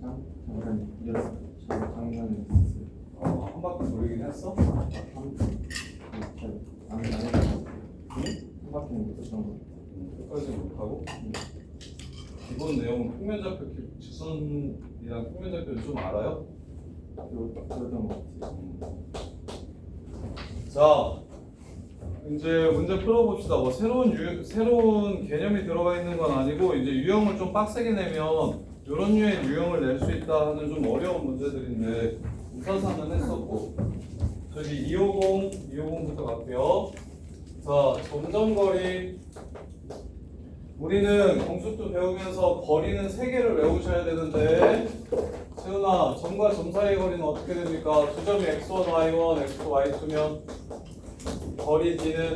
잠깐 열었어. 장난이 있었어요. 한 바퀴 돌리긴 했어? 안 바퀴는 못했던 거. 끝까지 못하고 기본 내용은 평면좌표 직선이랑 평면좌표를 좀 알아요? 그랬던 것 같아요. 자, 이제 문제 풀어봅시다. 뭐 새로운 개념이 들어가 있는 건 아니고 이제 유형을 좀 빡세게 내면 이런 류의 유형을 낼 수 있다 하는 좀 어려운 문제들인데 우사사는 했었고 저기 250부터 갈게요. 자, 점점거리 우리는 공수도 배우면서 거리는 3개를 외우셔야 되는데 세훈아, 점과 점 사이의 거리는 어떻게 됩니까? 두 점이 x1, y1, x2, y2면 거리 d는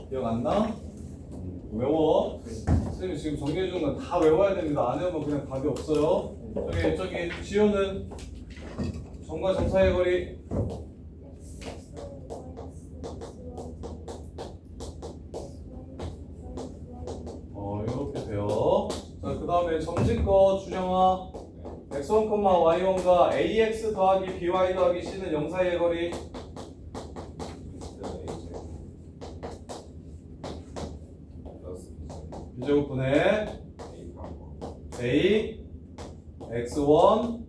기억 안 나? 외워. 선생님이 지금 정리해 주는 건 다 외워야 됩니다. 안 외우면 그냥 답이 없어요. 저기 지효는 점과 점 사이의 거리 이렇게 돼요. 자, 그 다음에 점집 거 준영아 x1, y1과 ax 더하기 by 더하기 c는 0 사이의 거리 비제곱분의 a x1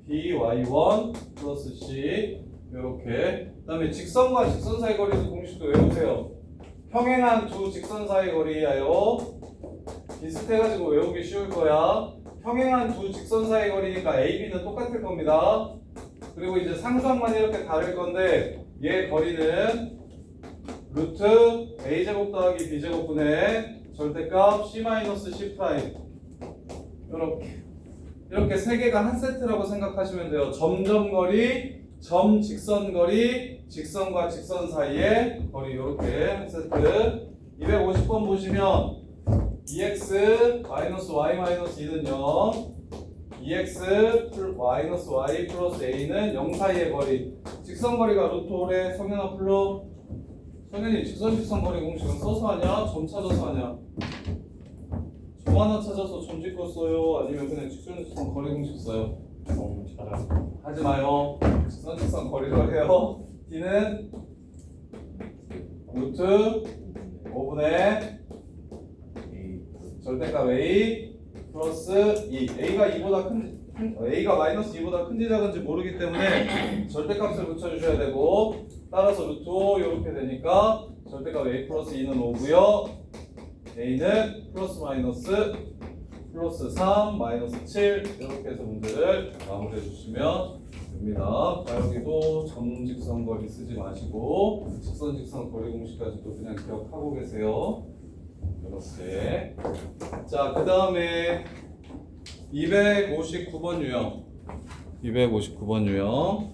by1 플러스 c 이렇게. 그 다음에 직선과 직선 사이 거리도 공식도 외우세요. 평행한 두 직선 사이 거리야요. 비슷해가지고 외우기 쉬울 거야. 평행한 두 직선 사이 거리니까 AB는 똑같을 겁니다. 그리고 이제 상수항만 이렇게 다를 건데 얘 거리는 루트 A제곱 더하기 B제곱분의 절대값 C-C' 이렇게 세 개가 한 세트라고 생각하시면 돼요. 점점거리, 점 직선거리, 직선과 직선 사이의 거리 이렇게 한 세트. 250번 보시면 2x y-2는 0 2x y 플러스 a는 0 사이의 거리. 직선거리가 루트 5래. 성현아 불러. 성현이 직선거리 공식은 써서 하냐? 점 찾아서 하냐? 점 하나 찾아서 점 짓고 써요? 아니면 그냥 직선거리 공식 써요? 점 찾아서. 하지 마요. 직선거리로 해요. d는 루트 5분의 절대값 a 플러스 2. a가 마이너스 2보다 큰지 작은지 모르기 때문에 절대값을 붙여주셔야 되고 따라서 루트 5 이렇게 되니까 절대값 a 플러스 2는 5고요. a는 플러스 3 마이너스 7 이렇게 해서 문제를 마무리해 주시면 됩니다. 여기도 점직선거리 쓰지 마시고 직선직선거리 공식까지도 그냥 기억하고 계세요. 이렇게. 자, 그 다음에 259번 유형. 259번 유형.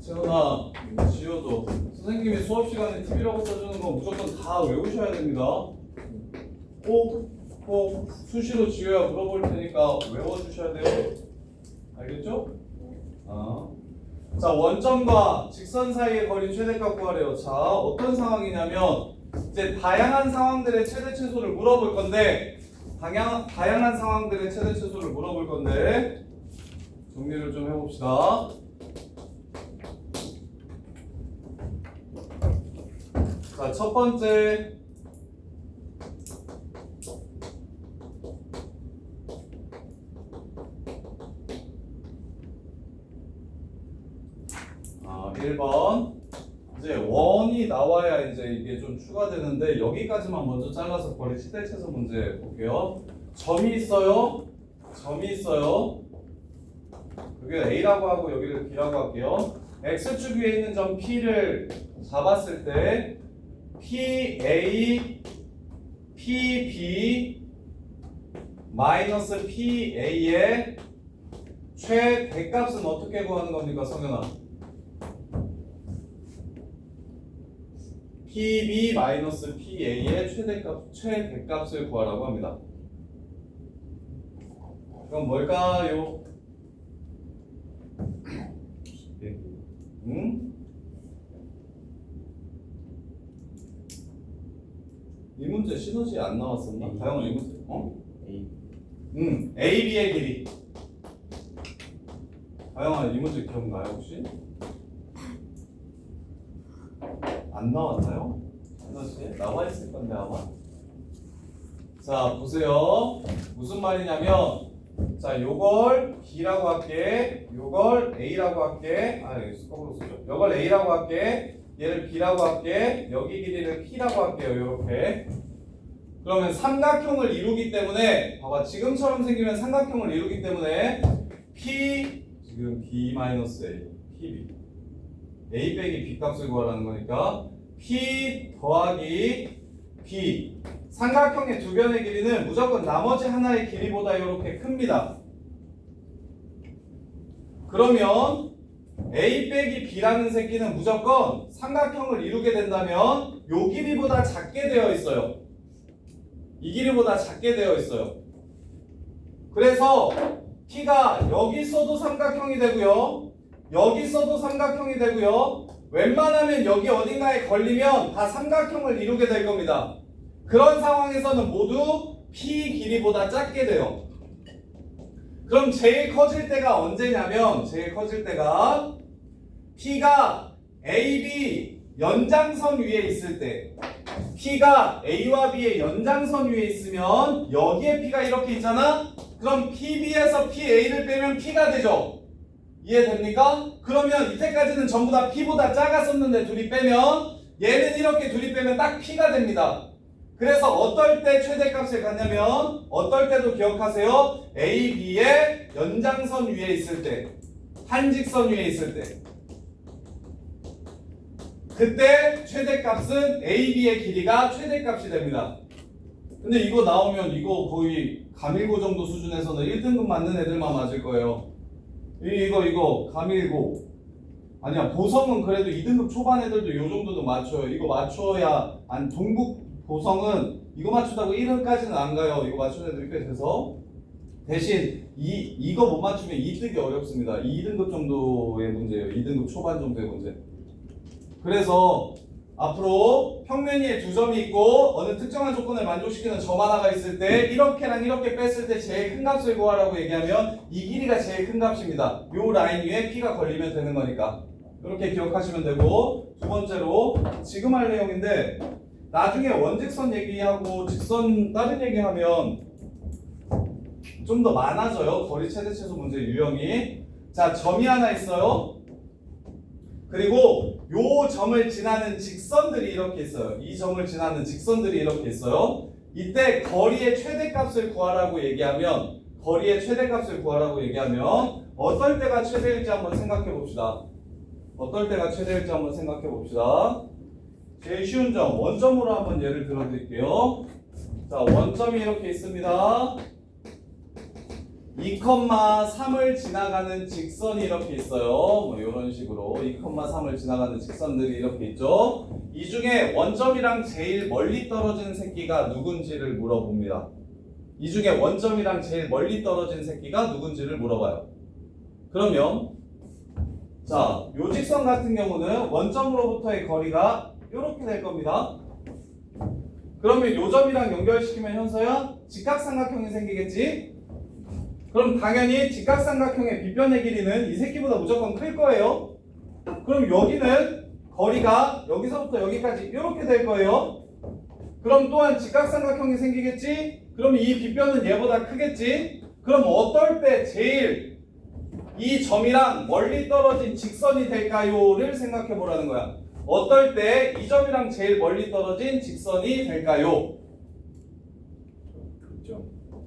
채훈아, 지효도 선생님이 수업 시간에 TV라고 써주는 거 무조건 다 외우셔야 됩니다. 꼭 수시로 지효야 물어볼 테니까 외워주셔야 돼요. 알겠죠? 자, 원점과 직선 사이의 거리 최대값 구하래요. 자, 어떤 상황이냐면 이제 다양한 상황들의 최대 최소를 물어볼 건데 다양한 상황들의 최대 최소를 물어볼 건데 정리를 좀 해봅시다. 자, 첫 번째 아, 1번 이제 원이 나와야 이제 이게 좀 추가되는데 여기까지만 먼저 잘라서 거리 최대 최소 문제 볼게요. 점이 있어요. 여기를 A라고 하고 여기를 B라고 할게요. X축 위에 있는 점 P를 잡았을 때 PA, PB 마이너스 PA의 최대값은 어떻게 구하는 겁니까, 성현아? PB 마이너스 PA의 최대값을 구하라고 합니다. 그럼 뭘까요? 응? 이 문제 시너지 안 나왔었나? A. 다영아 이 문제 A. A, B의 길이. 다영아 이 문제 기억나요 혹시? 안 나왔나요? 시너지 나와 있을 건데 아마. 자 보세요. 무슨 말이냐면 자 요걸 B라고 할게. 요걸 A라고 할게. 아 여기 거꾸로 쓰죠. 요걸 A라고 할게. 얘를 B라고 할게. 여기 길이를 P라고 할게요. 요렇게. 그러면 삼각형을 이루기 때문에 봐봐 지금처럼 생기면 삼각형을 이루기 때문에 P 지금 B-A PB A 빼기 B 값을 구하라는 거니까 P 더하기 B 삼각형의 두 변의 길이는 무조건 나머지 하나의 길이보다 이렇게 큽니다. 그러면 A 빼기 B라는 새끼는 무조건 삼각형을 이루게 된다면 요 길이보다 작게 되어 있어요. 이 길이보다 작게 되어 있어요. 그래서 P가 여기 있어도 삼각형이 되고요. 여기 있어도 삼각형이 되고요. 웬만하면 여기 어딘가에 걸리면 다 삼각형을 이루게 될 겁니다. 그런 상황에서는 모두 P 길이보다 작게 돼요. 그럼 제일 커질 때가 언제냐면 제일 커질 때가 P가 AB 연장선 위에 있을 때 P가 A와 B의 연장선 위에 있으면 여기에 P가 이렇게 있잖아? 그럼 PB에서 PA를 빼면 P가 되죠? 이해됩니까? 그러면 이때까지는 전부 다 P보다 작았었는데 둘이 빼면 얘는 이렇게 둘이 빼면 딱 P가 됩니다. 그래서 어떨 때 최대값을 갖냐면 어떨 때도 기억하세요. A, B의 연장선 위에 있을 때 한직선 위에 있을 때 그때 최대값은 A, B의 길이가 최대값이 됩니다. 근데 이거 나오면 이거 거의 감일고 정도 수준에서는 1등급 맞는 애들만 맞을 거예요. 이거 감일고 아니야 보성은 그래도 2등급 초반 애들도 이 정도는 맞춰요. 이거 맞춰야 동국 보성은 이거 맞추다고 1등까지는 안 가요. 이거 맞추는 애들이 꽤 돼서 대신 이거 못 맞추면 2등이 어렵습니다. 2등급 정도의 문제예요. 2등급 초반 정도의 문제. 그래서 앞으로 평면 위에 두 점이 있고 어느 특정한 조건을 만족시키는 점 하나가 있을 때 이렇게랑 이렇게 뺐을 때 제일 큰 값을 구하라고 얘기하면 이 길이가 제일 큰 값입니다. 요 라인 위에 P가 걸리면 되는 거니까 이렇게 기억하시면 되고 두 번째로 지금 할 내용인데 나중에 원직선 얘기하고 직선 다른 얘기하면 좀 더 많아져요. 거리 최대 최소 문제 유형이. 자 점이 하나 있어요. 그리고 요 점을 지나는 직선들이 이렇게 있어요. 이 점을 지나는 직선들이 이렇게 있어요. 이때 거리의 최대값을 구하라고 얘기하면 어떨 때가 최대일지 한번 생각해 봅시다. 제일 쉬운 점 원점으로 한번 예를 들어 드릴게요. 자 원점이 이렇게 있습니다. 2,3을 지나가는 직선이 이렇게 있어요. 뭐 이런 식으로 2,3을 지나가는 직선들이 이렇게 있죠. 이 중에 원점이랑 제일 멀리 떨어진 새끼가 누군지를 물어봅니다. 그러면 자, 요 직선 같은 경우는 원점으로부터의 거리가 이렇게 될 겁니다. 그러면 요 점이랑 연결시키면 현서야 직각삼각형이 생기겠지? 그럼 당연히 직각삼각형의 빗변의 길이는 이 새끼보다 무조건 클 거예요. 그럼 여기는 거리가 여기서부터 여기까지 이렇게 될 거예요. 그럼 또한 직각삼각형이 생기겠지? 그럼 이 빗변은 얘보다 크겠지? 그럼 어떨 때 제일 이 점이랑 멀리 떨어진 직선이 될까요?를 생각해 보라는 거야. 어떨 때 이 점이랑 제일 멀리 떨어진 직선이 될까요?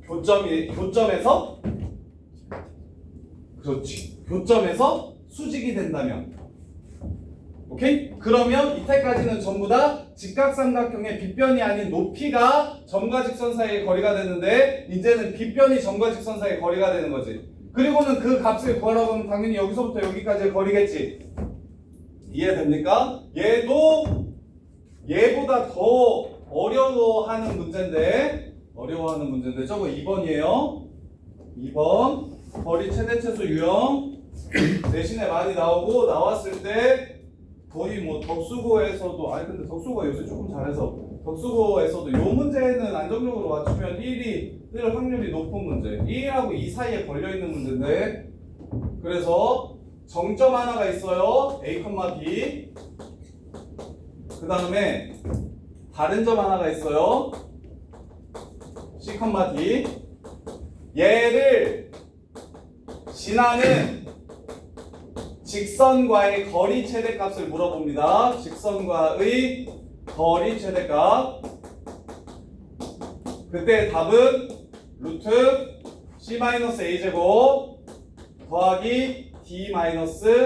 교점에서? 그렇지. 교점에서 수직이 된다면. 오케이? 그러면 이때까지는 전부 다 직각삼각형의 빗변이 아닌 높이가 점과 직선 사이의 거리가 되는데 이제는 빗변이 점과 직선 사이의 거리가 되는 거지. 그리고는 그 값을 구하라고 하면 당연히 여기서부터 여기까지의 거리겠지. 이해됩니까? 얘도 얘보다 더 어려워하는 문제인데 저거 2번이에요. 2번 거리 최대 최소 유형 대신에 많이 나오고 나왔을 때 거의 뭐 덕수고에서도 아니 근데 덕수고가 요새 조금 잘해서 덕수고에서도 요 문제는 안정적으로 맞추면 1이 뜰 확률이 높은 문제 1하고 2 사이에 걸려있는 문제인데 그래서 정점 하나가 있어요 A, B 그 다음에 다른 점 하나가 있어요 C, D 얘를 지나는 직선과의 거리 최대값을 물어봅니다. 직선과의 거리 최대값. 그때 답은 루트 C-A 제곱 더하기 D-B의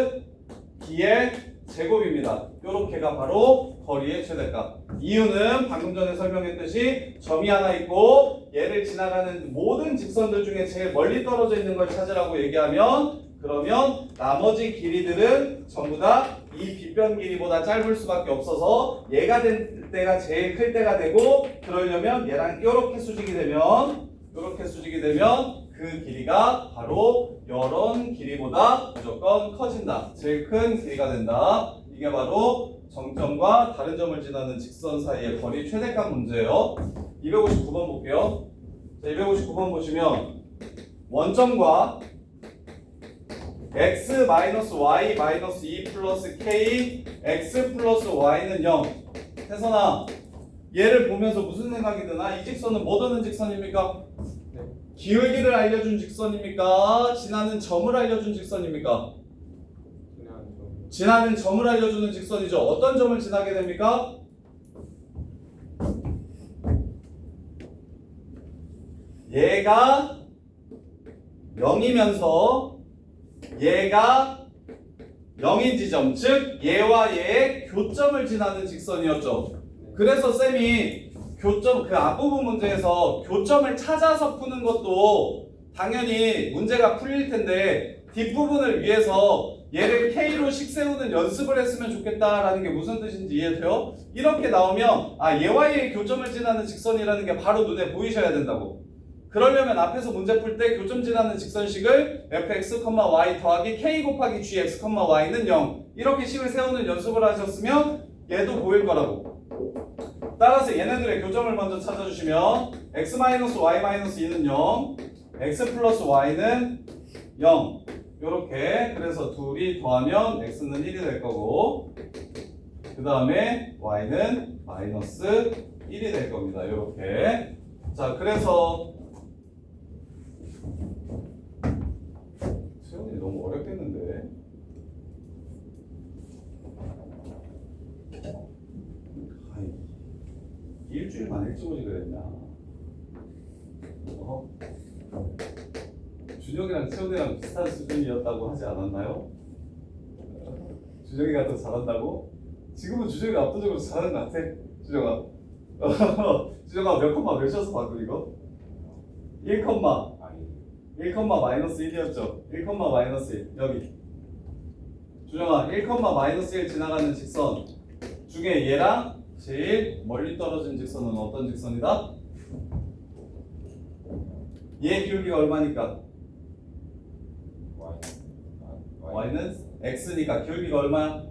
제곱입니다. 요렇게가 바로 거리의 최대값. 이유는 방금 전에 설명했듯이 점이 하나 있고 얘를 지나가는 모든 직선들 중에 제일 멀리 떨어져 있는 걸 찾으라고 얘기하면 그러면 나머지 길이들은 전부 다 이 빗변 길이보다 짧을 수밖에 없어서 얘가 된 때가 제일 클 때가 되고 그러려면 얘랑 요렇게 수직이 되면 그 길이가 바로 요런 길이보다 무조건 커진다. 제일 큰 길이가 된다. 이게 바로 정점과 다른 점을 지나는 직선 사이의 거리 최대값 문제예요. 259번 볼게요. 자, 259번 보시면 원점과 x y 2 플러스 k x 플러스 y는 0. 태선아, 얘를 보면서 무슨 생각이 드나? 이 직선은 뭐 드는 직선입니까? 네. 기울기를 알려준 직선입니까? 지나는 점을 알려준 직선입니까? 지나는 점을 알려주는 직선이죠. 어떤 점을 지나게 됩니까? 얘가 0이면서 얘가 0인 지점, 즉 얘와 얘의 교점을 지나는 직선이었죠. 그래서 쌤이 교점, 그 앞부분 문제에서 교점을 찾아서 푸는 것도 당연히 문제가 풀릴 텐데 뒷부분을 위해서 얘를 K로씩 세우는 연습을 했으면 좋겠다라는 게 무슨 뜻인지 이해돼요? 이렇게 나오면 얘와 얘의 교점을 지나는 직선이라는 게 바로 눈에 보이셔야 된다고. 그러려면 앞에서 문제 풀 때 교점 지나는 직선식을 fx, y 더하기 k 곱하기 gx, y는 0 이렇게 식을 세우는 연습을 하셨으면 얘도 보일 거라고. 따라서 얘네들의 교점을 먼저 찾아주시면 x-y-2는 0 x 플러스 y는 0 요렇게. 그래서 둘이 더하면 x는 1이 될 거고 그 다음에 y는 마이너스 1이 될 겁니다. 요렇게. 자, 그래서 수영이 너무 어렵겠는데. 아이, 일주일만 일찍 오지 그랬냐? 준혁이랑 채훈이랑 비슷한 수준이었다고 하지 않았나요? 준혁이가 더 잘한다고? 지금은 준혁이가 압도적으로 잘하는 것 같아. 준혁아. 준혁아 몇 컴마 몇이었어 방금 이거? 1 컴마. 1, 마이너스 1이었죠. 1, 마이너스 1 여기. 준영아 1, 마이너스 1 지나가는 직선 중에 얘랑 제일 멀리 떨어진 직선은 어떤 직선이다? 얘 기울기가 얼마니까? y는 x니까 기울기가 얼마야?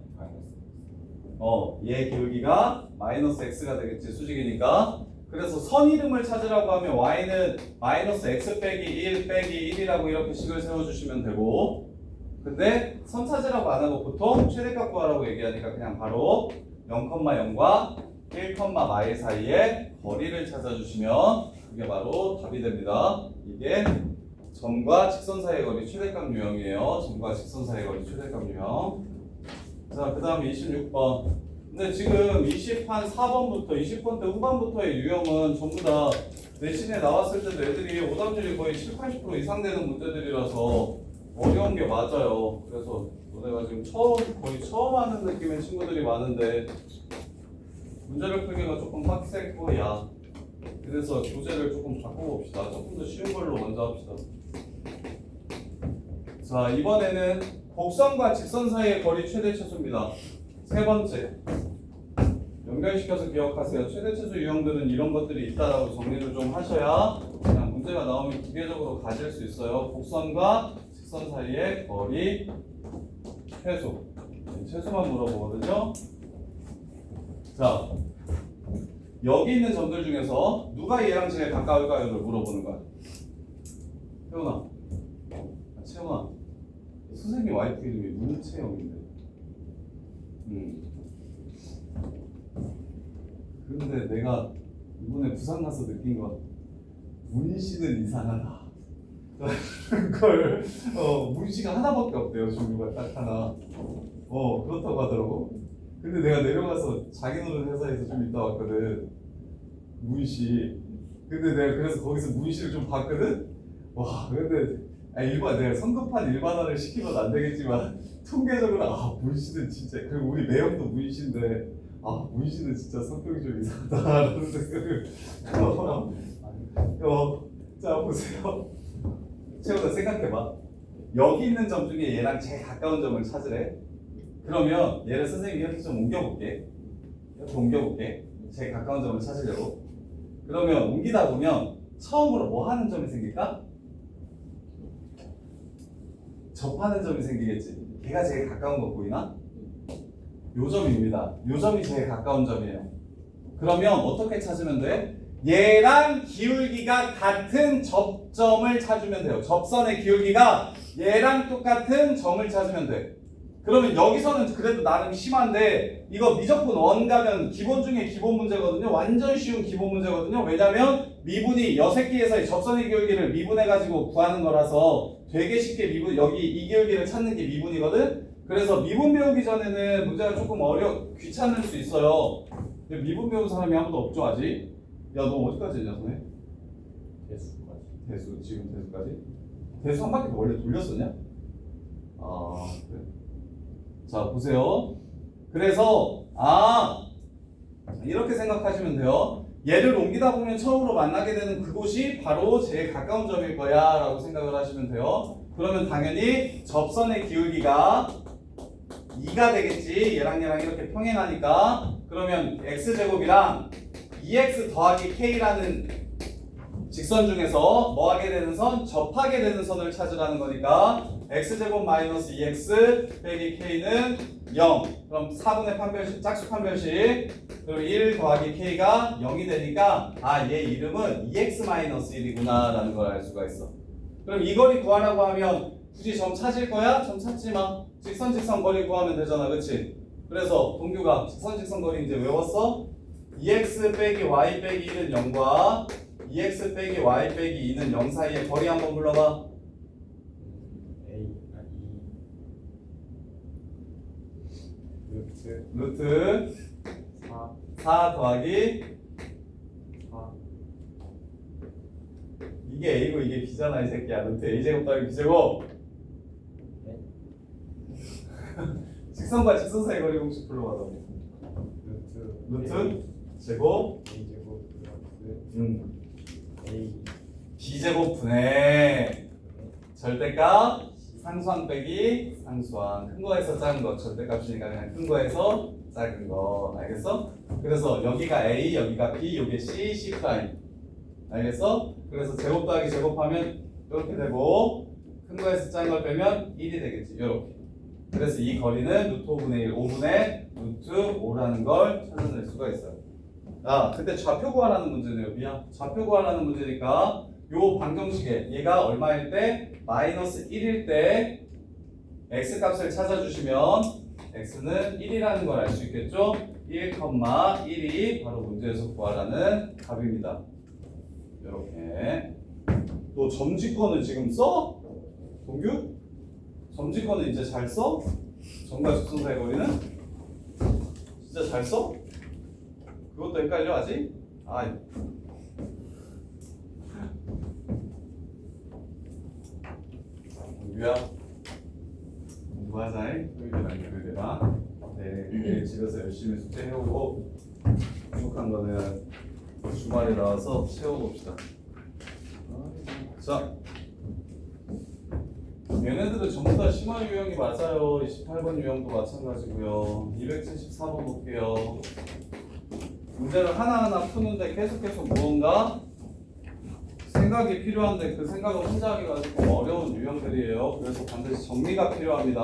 얘 기울기가 마이너스 x가 되겠지 수직이니까. 그래서 선 이름을 찾으라고 하면 y는 마이너스 x 빼기 1 빼기 1이라고 이렇게 식을 세워주시면 되고 근데 선 찾으라고 안 하고 보통 최대값 구하라고 얘기하니까 그냥 바로 0,0과 1, 마일 사이에 거리를 찾아주시면 그게 바로 답이 됩니다. 이게 점과 직선 사이의 거리 최대값 유형이에요. 점과 직선 사이의 거리 최대값 유형. 자, 그 다음에 26번. 근데 지금 24번부터 20번 때 후반부터의 유형은 전부 다 내신에 나왔을 때도 애들이 오답률이 거의 7, 80% 이상 되는 문제들이라서 어려운 게 맞아요. 그래서 너네가 지금 거의 처음 하는 느낌의 친구들이 많은데 문제를 풀기가 조금 빡셀 거야. 그래서 교재를 조금 바꿔봅시다. 조금 더 쉬운 걸로 먼저 합시다. 자, 이번에는 곡선과 직선 사이의 거리 최대 최소입니다. 세 번째. 연결시켜서 기억하세요. 최대 최소 유형들은 이런 것들이 있다라고 정리를 좀 하셔야 그냥 문제가 나오면 기계적으로 가질 수 있어요. 곡선과 직선 사이의 거리 최소. 최소만 물어보거든요. 자, 여기 있는 점들 중에서 누가 얘랑 제일 가까울까요를 물어보는 거야. 태훈아, 채훈아, 선생님 와이프 이름이 문채영인데. 근데 내가 이번에 부산 가서 느낀 건 문씨는 이상하다. 그걸 문씨가 하나밖에 없대요. 종류가 딱 하나. 그렇다고 하더라고. 근데 내가 내려가서 자기 노릇 회사에서 좀 있다 왔거든. 문씨. 근데 내가 그래서 거기서 문씨를 좀 봤거든. 와, 근데 내가 성급한 일반화를 시키면 안 되겠지만 통계적으로 문씨는 진짜, 그리고 우리 매형도 문씨인데 문씨는 진짜 성격이 좀 이상하다라는 생각을. 자 보세요. 채우다 생각해봐. 여기 있는 점 중에 얘랑 제일 가까운 점을 찾으래. 그러면 얘를 선생님이 이렇게 좀 옮겨볼게. 이렇게 옮겨볼게. 제일 가까운 점을 찾으려고. 그러면 옮기다 보면 처음으로 뭐 하는 점이 생길까? 접하는 점이 생기겠지. 걔가 제일 가까운 거 보이나? 요 점입니다. 요 점이 제일 가까운 점이에요. 그러면 어떻게 찾으면 돼? 얘랑 기울기가 같은 접점을 찾으면 돼요. 접선의 기울기가 얘랑 똑같은 점을 찾으면 돼. 그러면 여기서는 그래도 나름 심한데 이거 미적분 원 가면 기본 중에 기본 문제거든요. 완전 쉬운 기본 문제거든요. 왜냐면 미분이 여새끼에서의 접선의 기울기를 미분해가지고 구하는 거라서 되게 쉽게 여기 이 기울기를 찾는 게 미분이거든. 그래서 미분 배우기 전에는 문제가 조금 귀찮을 수 있어요. 근데 미분 배운 사람이 아무도 없죠 아직. 야, 너 어디까지 했냐, 손에? 대수까지. 대수, 지금 대수까지? 대수 한 바퀴 원래 돌렸었냐? 그래. 자, 보세요. 그래서, 이렇게 생각하시면 돼요. 얘를 옮기다 보면 처음으로 만나게 되는 그곳이 바로 제일 가까운 점일 거야, 라고 생각을 하시면 돼요. 그러면 당연히 접선의 기울기가 2가 되겠지. 얘랑 이렇게 평행하니까. 그러면 x제곱이랑 2x 더하기 k라는 직선 중에서 뭐 하게 되는 선? 접하게 되는 선을 찾으라는 거니까 x제곱 마이너스 2x 빼기 k는 0. 그럼 4분의 판별식, 짝수 판별식. 그리고 1 더하기 k가 0이 되니까 얘 이름은 2x 마이너스 1이구나 라는 걸 알 수가 있어. 그럼 이 거리 구하라고 하면 굳이 점 찾을 거야? 점 찾지 마. 직선 거리 구하면 되잖아, 그치? 그래서 동규가 직선 거리 이제 외웠어? 2x 빼기 y 빼기 1은 0과 2x 빼기 y 빼기 2는 0 사이의 거리 한번 불러봐. 루트 4 더하기 4. 이게 a고 이게 b잖아 이 새끼야. 루트 a제곱 더하기 b제곱. 직선과 직선 사이 거리 공식 불러봐봐. 루트 제곱 A제곱 플러스 A b제곱 분의 절대값 상수항 빼기 상수항. 큰 거에서 작은 거 절대값이니까 그냥 큰 거에서 작은 거. 알겠어? 그래서 여기가 A, 여기가 B, 여기 C, C 프라임. 알겠어? 그래서 제곱 더하기 제곱하면 이렇게 되고 큰 거에서 작은 걸 빼면 1이 되겠지. 이렇게. 그래서 이 거리는 루트 5분의 1, 5분의 루트 5라는 걸 찾아낼 수가 있어요. 그때 좌표 구하라는 문제네요. 미안. 좌표 구하라는 문제니까 요 방정식에 얘가 얼마일 때? 마이너스 1일 때 x 값을 찾아주시면 x는 1이라는 걸 알 수 있겠죠? 1,1이 바로 문제에서 구하라는 답입니다. 이렇게. 너 점지권을 지금 써? 동규? 점지권을 이제 잘 써? 점과 직선 사이 거리는? 진짜 잘 써? 그것도 헷갈려 아직? 동규야 공부하자잉. 토요일이랑 내일 집에서 열심히 숙제 해오고 부족한 거는 주말에 나와서 채워봅시다. 자, 얘네들은 전부 다 심화 유형이 맞아요. 28번 유형도 마찬가지고요. 274번 볼게요. 문제를 하나하나 푸는데 계속해서 무언가 생각이 필요한데 그 생각을 혼자 하기가 조금 어려운 유형들이에요. 그래서 반드시 정리가 필요합니다.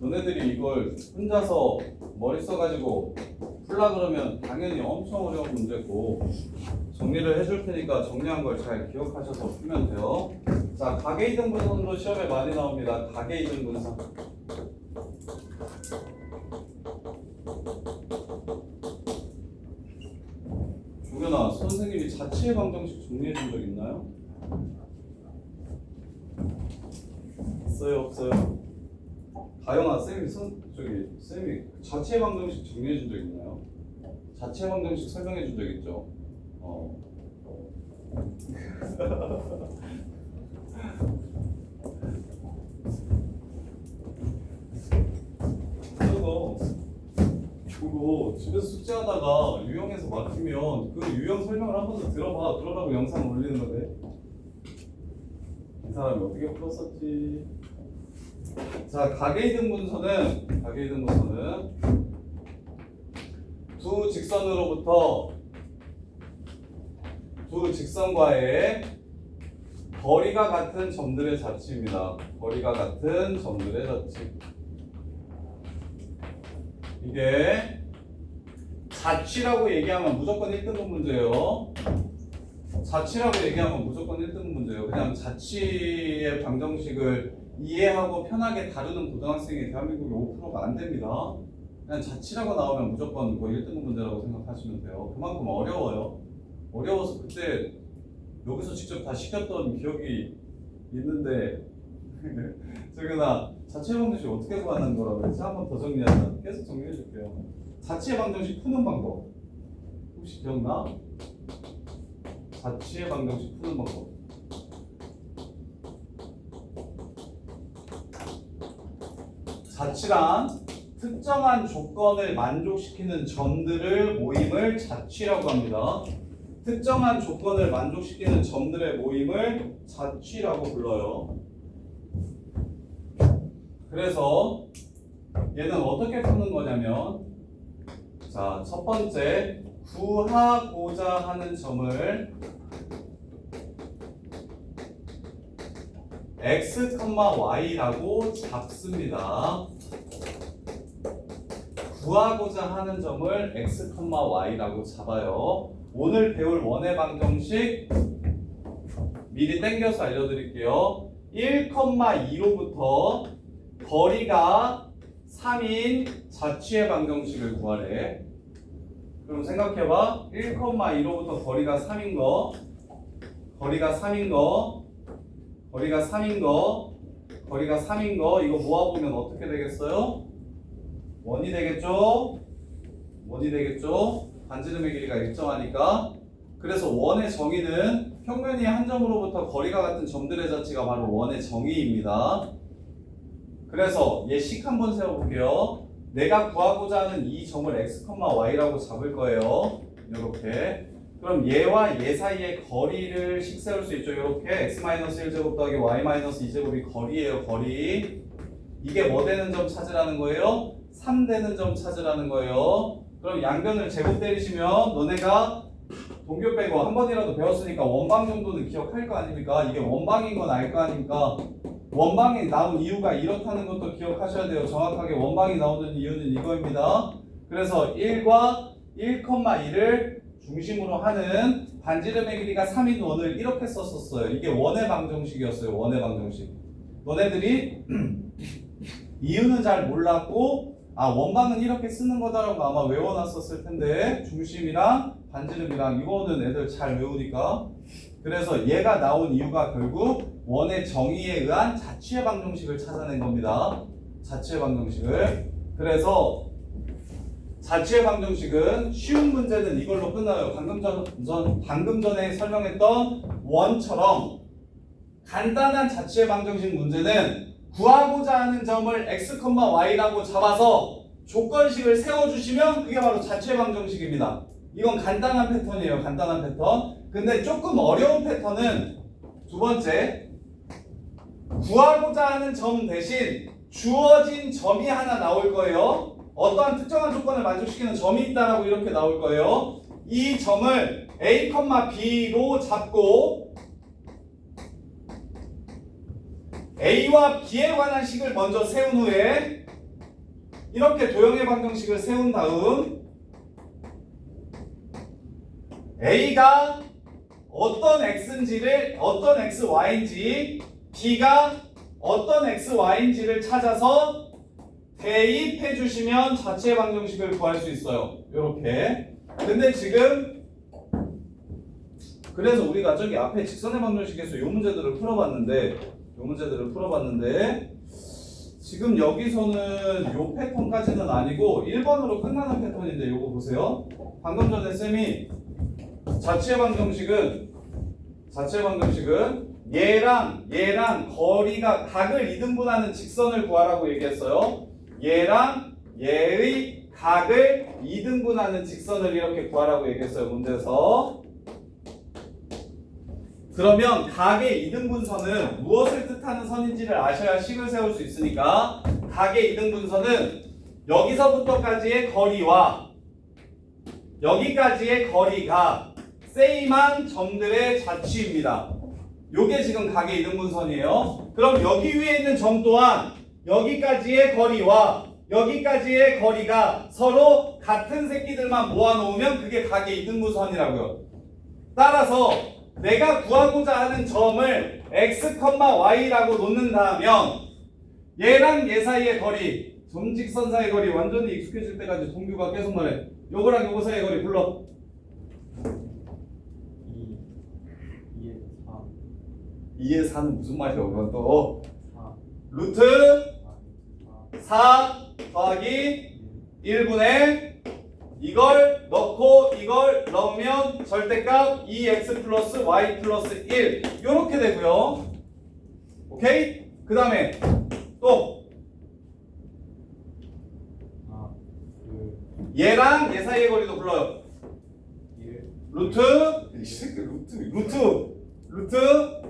너네들이 이걸 혼자서 머리 써가지고 풀라 그러면 당연히 엄청 어려운 문제고 정리를 해줄 테니까 정리한 걸 잘 기억하셔서 풀면 돼요. 자, 가계이등분선도 시험에 많이 나옵니다. 가계이등분선. 주변아, 선생님이 자취의 방정식 정리해 준 적 있나요? 있어요, 없어요? 가영아, 쌤이 자취의 방정식 정리해 준 적 있나요? 자취의 방정식 설명해 준 적 있죠? 그거 집에서 숙제하다가 유형에서 막히면 그 유형 설명을 한 번 더 들어봐. 그러라고 영상 올리는 건데 이 사람이 어떻게 풀었었지? 자, 가계이등분선은 두 직선과의 거리가 같은 점들의 자치입니다. 거리가 같은 점들의 자치. 이게 자취라고 얘기하면 무조건 1등급 문제예요. 자취라고 얘기하면 무조건 1등급 문제예요. 그냥 자취의 방정식을 이해하고 편하게 다루는 고등학생이 대한민국에 5%가 안 됩니다. 그냥 자취라고 나오면 무조건 뭐 1등급 문제라고 생각하시면 돼요. 그만큼 어려워요. 어려워서 그때 여기서 직접 다 시켰던 기억이 있는데 저기나 자취의 방정식 어떻게 구하는 거라고 그랬지? 한 번 더 정리하자. 계속 정리해 줄게요. 자취의 방정식 푸는 방법 혹시 기억나? 자취의 방정식 푸는 방법. 자취란 특정한 조건을 만족시키는 점들의 모임을 자취라고 합니다. 특정한 조건을 만족시키는 점들의 모임을 자취라고 불러요. 그래서 얘는 어떻게 푸는 거냐면, 자, 첫 번째 구하고자 하는 점을 x, y라고 잡습니다. 구하고자 하는 점을 x, y라고 잡아요. 오늘 배울 원의 방정식 미리 땡겨서 알려드릴게요. 1,2로부터 거리가 3인 자취의 방정식을 구하래. 그럼 생각해봐. 1,2로부터 거리가 3인 거, 거리가 3인 거 이거 모아보면 어떻게 되겠어요? 원이 되겠죠? 반지름의 길이가 일정하니까. 그래서 원의 정의는 평면이 한 점으로부터 거리가 같은 점들의 자치가 바로 원의 정의입니다. 그래서 얘 식 한번 세워볼게요. 내가 구하고자 하는 이 점을 x, y라고 잡을 거예요. 이렇게. 그럼 얘와 얘 사이의 거리를 식 세울 수 있죠. 이렇게 x-1제곱 더하기 y-2제곱이 거리예요. 거리. 이게 뭐 되는 점 찾으라는 거예요? 3 되는 점 찾으라는 거예요. 그럼 양변을 제곱 때리시면 너네가 동교 빼고 한 번이라도 배웠으니까 원방 정도는 기억할 거 아닙니까? 이게 원방인 건 알 거 아닙니까? 원방이 나온 이유가 이렇다는 것도 기억하셔야 돼요. 정확하게 원방이 나오는 이유는 이거입니다. 그래서 1과 1,1을 중심으로 하는 반지름의 길이가 3인 원을 이렇게 썼었어요. 이게 원의 방정식이었어요. 원의 방정식. 너네들이 이유는 잘 몰랐고 원방은 이렇게 쓰는 거다라고 아마 외워놨었을 텐데 중심이랑 반지름이랑 이거는 애들 잘 외우니까. 그래서 얘가 나온 이유가 결국 원의 정의에 의한 자취의 방정식을 찾아낸 겁니다. 자취의 방정식을. 그래서 자취의 방정식은 쉬운 문제는 이걸로 끝나요. 방금 전에 설명했던 원처럼 간단한 자취의 방정식 문제는 구하고자 하는 점을 x, y라고 잡아서 조건식을 세워주시면 그게 바로 자취의 방정식입니다. 이건 간단한 패턴이에요. 간단한 패턴. 근데 조금 어려운 패턴은 두 번째, 구하고자 하는 점 대신 주어진 점이 하나 나올 거예요. 어떠한 특정한 조건을 만족시키는 점이 있다라고 이렇게 나올 거예요. 이 점을 a, b로 잡고 A와 B에 관한 식을 먼저 세운 후에 이렇게 도형의 방정식을 세운 다음 A가 어떤 x인지를 어떤 xy인지 B가 어떤 xy인지를 찾아서 대입해 주시면 자체 방정식을 구할 수 있어요. 이렇게. 근데 지금 그래서 우리가 저기 앞에 직선의 방정식에서 요 문제들을 풀어봤는데 지금 여기서는 요 패턴까지는 아니고 1번으로 끝나는 패턴인데 요거 보세요. 방금 전에 쌤이 자체 방정식은 얘랑 거리가 각을 이등분하는 직선을 구하라고 얘기했어요. 얘랑 얘의 각을 이등분하는 직선을 이렇게 구하라고 얘기했어요. 문제에서. 그러면 각의 이등분선은 무엇을 뜻하는 선인지를 아셔야 식을 세울 수 있으니까 각의 이등분선은 여기서부터까지의 거리와 여기까지의 거리가 세임한 점들의 자취입니다. 요게 지금 각의 이등분선이에요. 그럼 여기 위에 있는 점 또한 여기까지의 거리와 여기까지의 거리가 서로 같은 새끼들만 모아놓으면 그게 각의 이등분선이라고요. 따라서 내가 구하고자 하는 점을 x, y라고 놓는다면 얘랑 얘 사이의 거리, 점직선 사이의 거리 완전히 익숙해질 때까지 동규가 계속 말해. 요거랑 요거 사이의 거리 불러. 2의 4는 무슨 말이야 그건 또. 루트 4 더하기 1분의 이걸 넣고 이걸 넣으면 절대값 2x 플러스 y 플러스 1 요렇게 되고요. 오케이? 그 다음에 또 얘랑 얘 사이의 거리도 불러요. 루트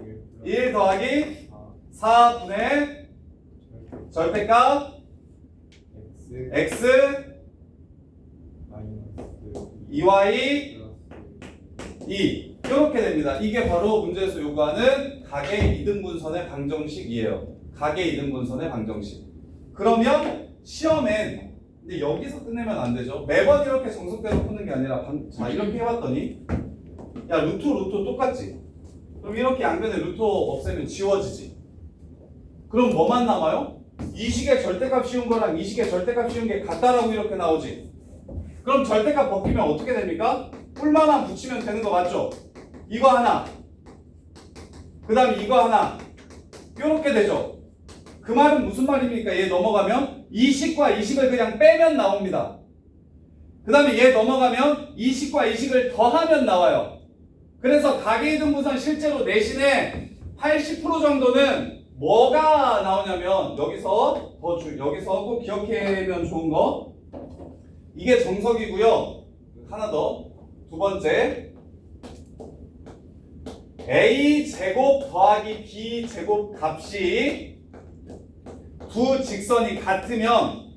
1 더하기 4분의 절대값 x 2y 2 이렇게 됩니다. 이게 바로 문제에서 요구하는 각의 이등분선의 방정식이에요. 각의 이등분선의 방정식. 그러면 시험엔 근데 여기서 끝내면 안 되죠. 매번 이렇게 정석대로 푸는 게 아니라 자 이렇게 해봤더니 야 루트 똑같지? 그럼 이렇게 양변에 루트 없애면 지워지지. 그럼 뭐만 남아요? 이 식의 절대값 씌운 거랑 이 식의 절대값 씌운 게 같다라고 이렇게 나오지. 그럼 절대값 벗기면 어떻게 됩니까? 뿔만만 붙이면 되는 거 맞죠? 이거 하나 그 다음에 이거 하나 이렇게 되죠. 그 말은 무슨 말입니까? 얘 넘어가면 이 식과 이 식을 그냥 빼면 나옵니다. 그 다음에 얘 넘어가면 이 식과 이 식을 더하면 나와요. 그래서 각의 이등분선 실제로 내신에 80% 정도는 뭐가 나오냐면 여기서 꼭 기억해면 좋은 거 이게 정석이고요. 하나 더 두 번째 a 제곱 더하기 b 제곱 값이 두 직선이 같으면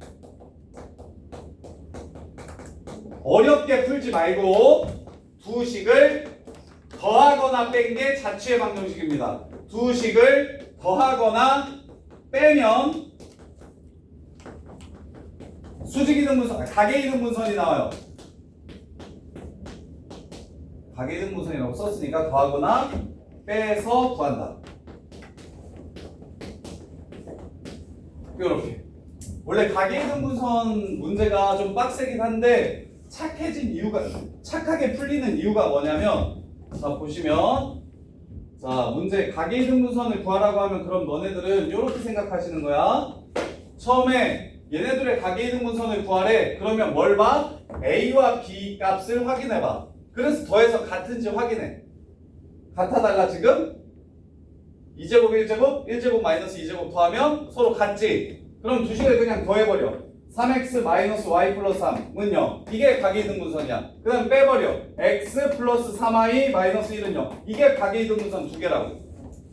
어렵게 풀지 말고 두 식을 더하거나 뺀 게 자취의 방정식입니다. 두 식을 더하거나 빼면 수직 이등분선, 각의 이등분선이 나와요. 각의 이등분선이라고 썼으니까 더하거나 빼서 구한다. 이렇게. 원래 각의 이등분선 문제가 좀 빡세긴 한데 착하게 풀리는 이유가 뭐냐면 자 보시면 자 문제 각의 이등분선을 구하라고 하면 그럼 너네들은 이렇게 생각하시는 거야. 처음에 얘네들의 각의 이등분선을 구하래. 그러면 뭘 봐? A와 B 값을 확인해봐. 그래서 더해서 같은지 확인해. 같아달라 지금? 2제곱 1제곱 1제곱 마이너스 2제곱 더하면 서로 같지? 그럼 두 식을 그냥 더해버려. 3x 마이너스 y 플러스 3은 0. 이게 각의 이등분선이야. 그 다음 빼버려. x 플러스 3y 마이너스 1은 0. 이게 각의 이등분선 두 개라고.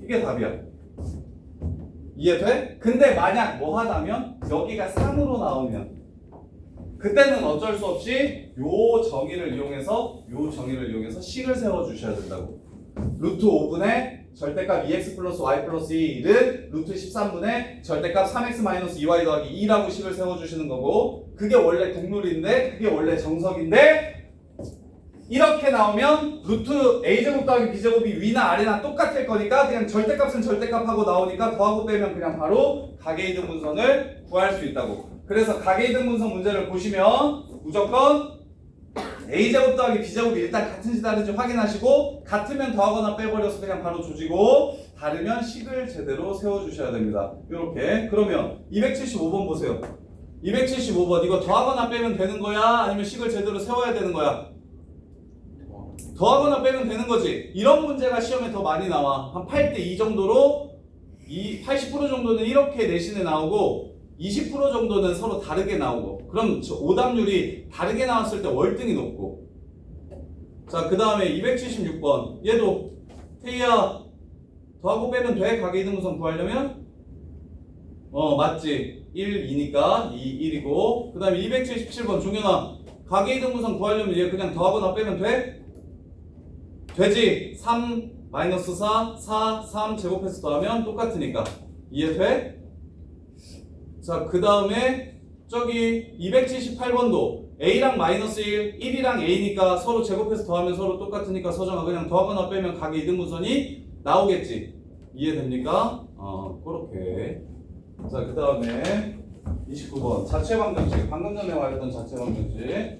이게 답이야. 이해돼? 근데 만약 뭐 하다면 여기가 3으로 나오면 그때는 어쩔 수 없이 요 정의를 이용해서 식을 세워 주셔야 된다고. 루트 5분의 절대값 2x 플러스 y 플러스 2를 루트 13분의 절대값 3x 마이너스 2y 더하기 2라고 식을 세워주시는 거고 그게 원래 국룰인데 그게 원래 정석인데 이렇게 나오면 루트 a제곱 더하기 b제곱이 위나 아래나 똑같을 거니까 그냥 절대값은 절대값하고 나오니까 더하고 빼면 그냥 바로 가계이등분선을 구할 수 있다고. 그래서 가계이등분선 문제를 보시면 무조건 a제곱 더하기 b제곱이 일단 같은지 다른지 확인하시고 같으면 더하거나 빼버려서 그냥 바로 조지고 다르면 식을 제대로 세워주셔야 됩니다. 이렇게. 그러면 275번 보세요. 275번 이거 더하거나 빼면 되는 거야? 아니면 식을 제대로 세워야 되는 거야? 더하거나 빼면 되는 거지. 이런 문제가 시험에 더 많이 나와. 한 8대 2 정도로 80% 정도는 이렇게 내신에 나오고 20% 정도는 서로 다르게 나오고 그럼 오답률이 다르게 나왔을 때 월등히 높고. 자, 그 다음에 276번 얘도 태희야 더하고 빼면 돼? 가계이등분선 구하려면? 맞지. 1, 2니까 2, 1이고 그 다음에 277번 종현아 가계이등분선 구하려면 얘 그냥 더하거나 빼면 돼? 되지. 3 마이너스 4 4 3 제곱해서 더하면 똑같으니까 이해돼? 자, 그 다음에 저기 278번도 A랑 마이너스 1 1이랑 A니까 서로 제곱해서 더하면 서로 똑같으니까 서정아 그냥 더하거나 빼면 가계이등분선이 나오겠지. 이해됩니까? 그렇게. 자, 그 다음에 29번 자체방정식. 방금 전에 말했던 자체방정식.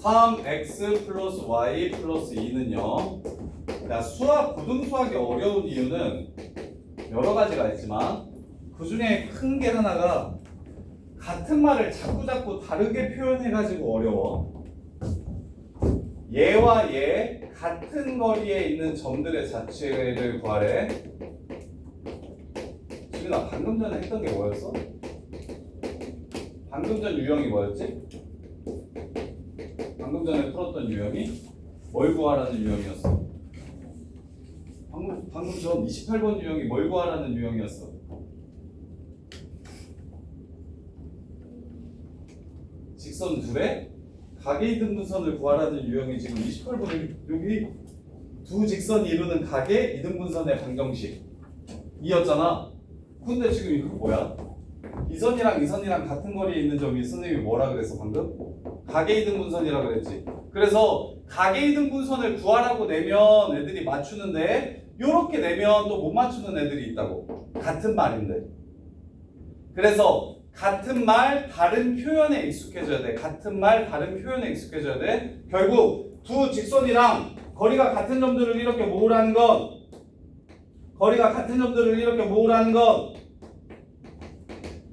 3x 플러스 y 플러스 2는요. 수학, 고등수학이 어려운 이유는 여러 가지가 있지만 그 중에 큰 게 하나가 같은 말을 자꾸 다르게 표현해가지고 어려워. 얘와 얘 같은 거리에 있는 점들의 자체를 구하래. 지금 나 방금 전에 했던 게 뭐였어? 방금 전 유형이 뭐였지? 방금 전에 풀었던 유형이 뭘 구하라는 유형이었어? 방금 전 28번 유형이 뭘 구하라는 유형이었어? 직선 둘에 가계이등분선을 구하라는 유형이 지금 28번 여기 두 직선이 이루는 가계 이등분선의 방정식 이었잖아. 근데 지금 이거 뭐야? 이 선이랑 같은 거리에 있는 점이 선생님이 뭐라 그랬어 방금? 가계이등분선이라 그랬지. 그래서 가계이등분선을 구하라고 내면 애들이 맞추는데 요렇게 내면 또 못 맞추는 애들이 있다고. 같은 말인데. 그래서 같은 말 다른 표현에 익숙해져야 돼. 같은 말 다른 표현에 익숙해져야 돼. 결국 두 직선이랑 거리가 같은 점들을 이렇게 모으라는 건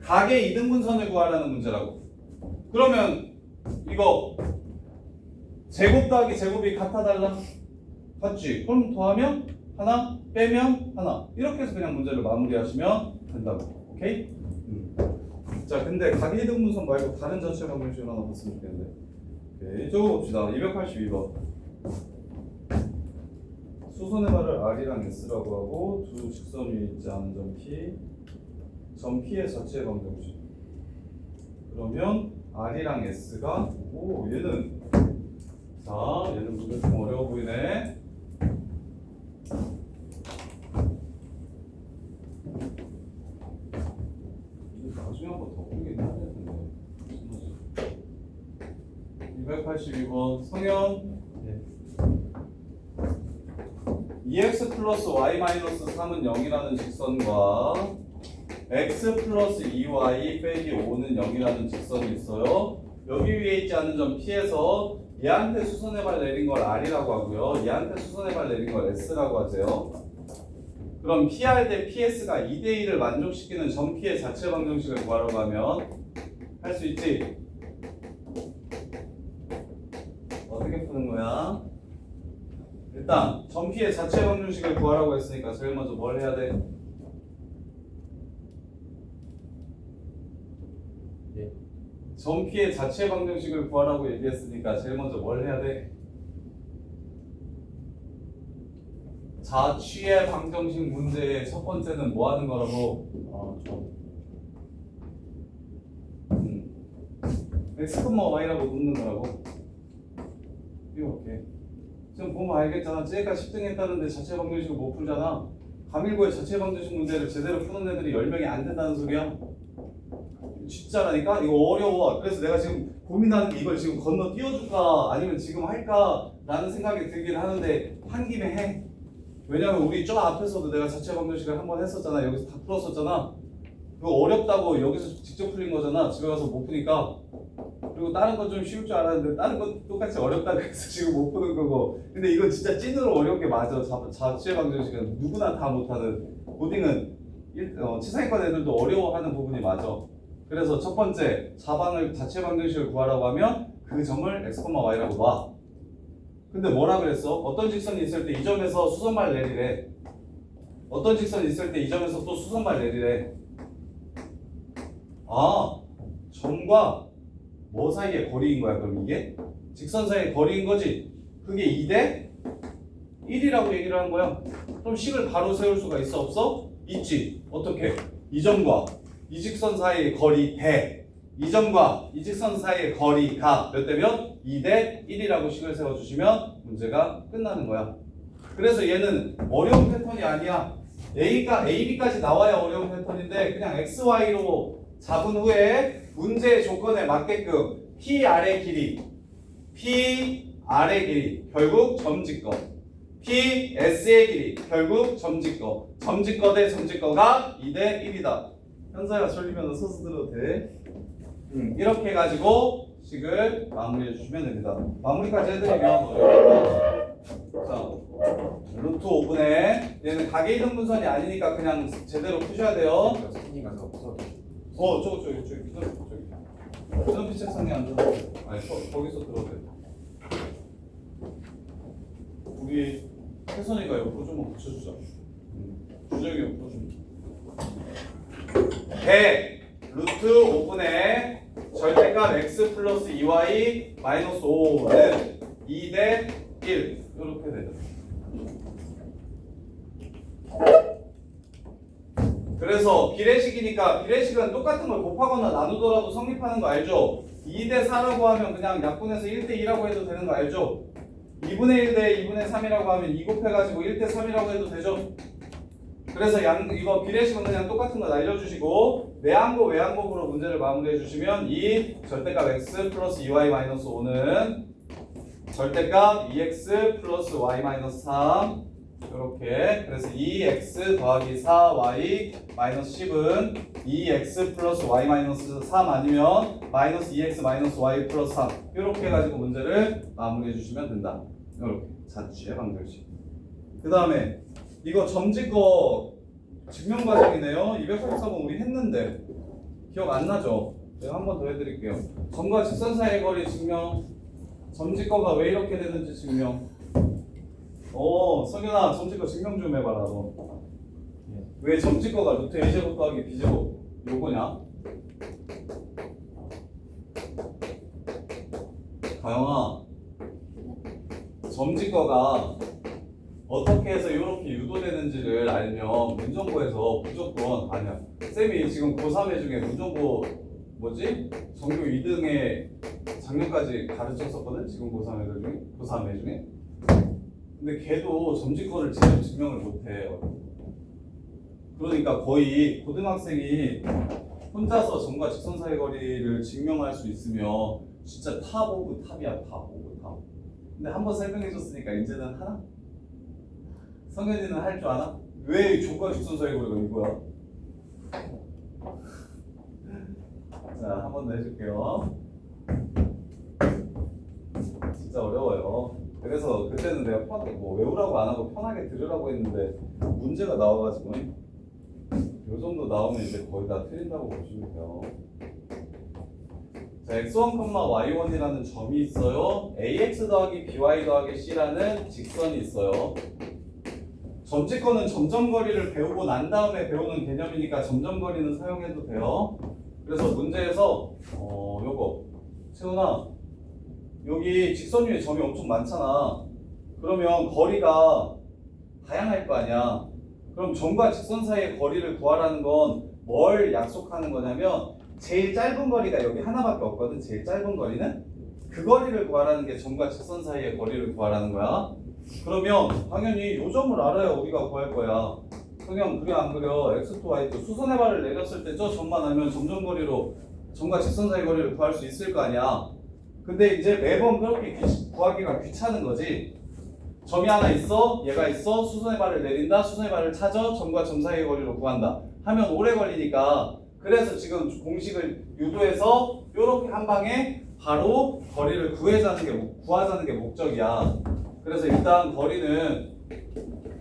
가계 이등분선을 구하라는 문제라고. 그러면 이거 제곱 더하기 제곱이 같아 달라? 같지? 그럼 더하면 하나, 빼면 하나. 이렇게 해서 그냥 문제를 마무리하시면 된다고. 오케이? 자, 근데 가계 이등분선 말고 다른 전체 방정식을 하나 봤으면 좋겠는데. 오케이, 적어봅시다. 282번. 수선의 말을 R이랑 S라고 하고 두 직선 위에 있지 않은 점 P, 점 P의 자체 방정식. 그러면 R이랑 S가 얘는 문제 좀 어려워 보이네. 이거 나중에 한번 더 보긴 해야 되는데. 282번 성현. 2x 플러스 y 마이너스 3은 0이라는 직선과 x 플러스 2y 빼기 5는 0이라는 직선이 있어요. 여기 위에 있지 않은 점 P에서 얘한테 수선의 발 내린 걸 R이라고 하고요. 얘한테 수선의 발 내린 걸 S라고 하세요. 그럼 PR 대 PS가 2대2를 만족시키는 점 P의 자체 방정식을 구하라고 하면 할 수 있지? 어떻게 푸는 거야? 일단 점 P의 자체 방정식을 구하라고 했으니까 제일 먼저 뭘 해야 돼? 점 P의 자체 방정식을 구하라고 얘기했으니까 제일 먼저 뭘 해야 돼? 자취의 방정식 문제의 첫 번째는 뭐 하는 거라고? x, y라고 묻는 거라고. 이렇게. 지금 보면 알겠잖아. 쟤가 10등 했다는데 자체 방정식을 못 풀잖아. 가밀고의 자체 방정식 문제를 제대로 푸는 애들이 10명이 안 된다는 소리야. 진짜라니까? 이거 어려워. 그래서 내가 지금 고민하는 게 이걸 지금 건너 띄워줄까 아니면 지금 할까 라는 생각이 들긴 하는데 한 김에 해. 왜냐면 우리 저 앞에서도 내가 자체 방정식을 한번 했었잖아. 여기서 다 풀었었잖아. 그거 어렵다고 여기서 직접 풀린 거잖아. 집에 가서 못 푸니까. 그리고 다른 건 좀 쉬울 줄 알았는데 다른 건 똑같이 어렵다고 해서 지금 못 푸는 거고. 근데 이건 진짜 찐으로 어려운 게 맞아. 자체 방정식은 누구나 다 못하는. 고딩은 치상위권 애들도 어려워하는 부분이 맞아. 그래서 첫 번째 자체 방정식을 구하라고 하면 그 점을 x, y라고 놔. 근데 뭐라 그랬어? 어떤 직선이 있을 때 이 점에서 수선발 내리래. 어떤 직선이 있을 때 이 점에서 또 수선발 내리래. 아, 점과 뭐 사이의 거리인 거야? 그럼 이게? 직선 사이의 거리인 거지? 그게 2대 1이라고 얘기를 한 거야. 그럼 식을 바로 세울 수가 있어? 없어? 있지. 어떻게? 이 점과 이 직선 사이의 거리 대, 이 점과 이 직선 사이의 거리가 몇 대면? 2대 1이라고 식을 세워주시면 문제가 끝나는 거야. 그래서 얘는 어려운 패턴이 아니야. AB까지 나와야 어려운 패턴인데 그냥 XY로 잡은 후에 문제의 조건에 맞게끔 P 아래 길이 결국 점짓거, P S의 길이 결국 점짓거, 대 점짓거가 2대 1이다. 현서야 졸리면 소스 들어도 돼. 이렇게 해가지고 식을 마무리해 주시면 됩니다. 마무리까지 해드리면 자, 루트 5분의 얘는 가계 이등 분선이 아니니까 그냥 제대로 푸셔야 돼요. 스키니 가서 써도. 저기 비전피 책상에 앉아서 아니 거기서 들어도 돼. 우리 혜선이가 옆으로 좀만 붙여주자. 주정이 옆으로 좀. 대 루트 5분의 절대값 x 플러스 2y 마이너스 5는 2대 1 이렇게 되죠. 그래서 비례식이니까 비례식은 똑같은 걸 곱하거나 나누더라도 성립하는 거 알죠? 2대 4라고 하면 그냥 약분해서 1대 2라고 해도 되는 거 알죠? 2분의 1 대 2분의 3이라고 하면 2 곱해가지고 1대 3이라고 해도 되죠? 그래서 이거 비례식은 그냥 똑같은 거 날려주시고 내항법 외항법으로 문제를 마무리해 주시면 이 절대값 x 플러스 2y 마이너스 5는 절대값 2x 플러스 y 마이너스 3 이렇게. 그래서 2x 더하기 4y 마이너스 10은 2x 플러스 y 마이너스 3 아니면 마이너스 2x 마이너스 y 플러스 3 이렇게 해가지고 문제를 마무리해 주시면 된다. 이렇게 자취의 방정식. 그 다음에 이거 점짓거 증명 과정이네요. 283번 우리 했는데 기억 안 나죠? 제가 한 번 더 해드릴게요. 점과 직선 사이의 거리 증명. 점짓거가 왜 이렇게 되는지 증명. 성현아 점짓거 증명 좀 해봐라 너. 왜 점짓거가 루트 a제곱 더하기 b제곱 요거냐? 가영아 점짓거가 어떻게 해서 이렇게 유도되는지를 알면 문정고에서 무조건 아니야. 쌤이 지금 고3애 중에 문정고 전교 2등에 작년까지 가르쳤었거든. 지금 고3 애들 중에 고3애 중에. 근데 걔도 점짓거를 제대로 증명을 못해요. 그러니까 거의 고등학생이 혼자서 점과 직선 사이 거리를 증명할 수 있으면 진짜 탑 오브 탑이야. 탑 오브 탑. 근데 한번 설명해줬으니까 이제는 하나? 성현이는 할 줄 아나? 왜 점과 직선 사이 거리가 이거야? 자, 한 번 더 해줄게요. 진짜 어려워요. 그래서 그때는 내가 외우라고 안 하고 편하게 들으라고 했는데 문제가 나와가지고 요 정도 나오면 이제 거의 다 틀린다고 보시면 돼요. 자, x1, y1이라는 점이 있어요. ax 더하기 by 더하기 c라는 직선이 있어요. 점짓거는 점점거리를 배우고 난 다음에 배우는 개념이니까 점점거리는 사용해도 돼요. 그래서 문제에서 요거 채훈아 여기 직선 위에 점이 엄청 많잖아. 그러면 거리가 다양할 거 아니야. 그럼 점과 직선 사이의 거리를 구하라는 건 뭘 약속하는 거냐면 제일 짧은 거리가 여기 하나밖에 없거든. 제일 짧은 거리는 그 거리를 구하라는 게 점과 직선 사이의 거리를 구하라는 거야. 그러면 당연히 요 점을 알아야 우리가 구할 거야. 그냥 그래 안 그려? x2, y2 수선의 발을 내렸을 때 저 점만 알면 점점거리로 점과 직선 사이 거리를 구할 수 있을 거 아니야. 근데 이제 매번 그렇게 구하기가 귀찮은 거지. 점이 하나 있어, 얘가 있어, 수선의 발을 내린다, 수선의 발을 찾아, 점과 점 사이의 거리를 구한다 하면 오래 걸리니까, 그래서 지금 공식을 유도해서 이렇게 한 방에 바로 거리를 구하자는 게 목적이야. 그래서 일단 거리는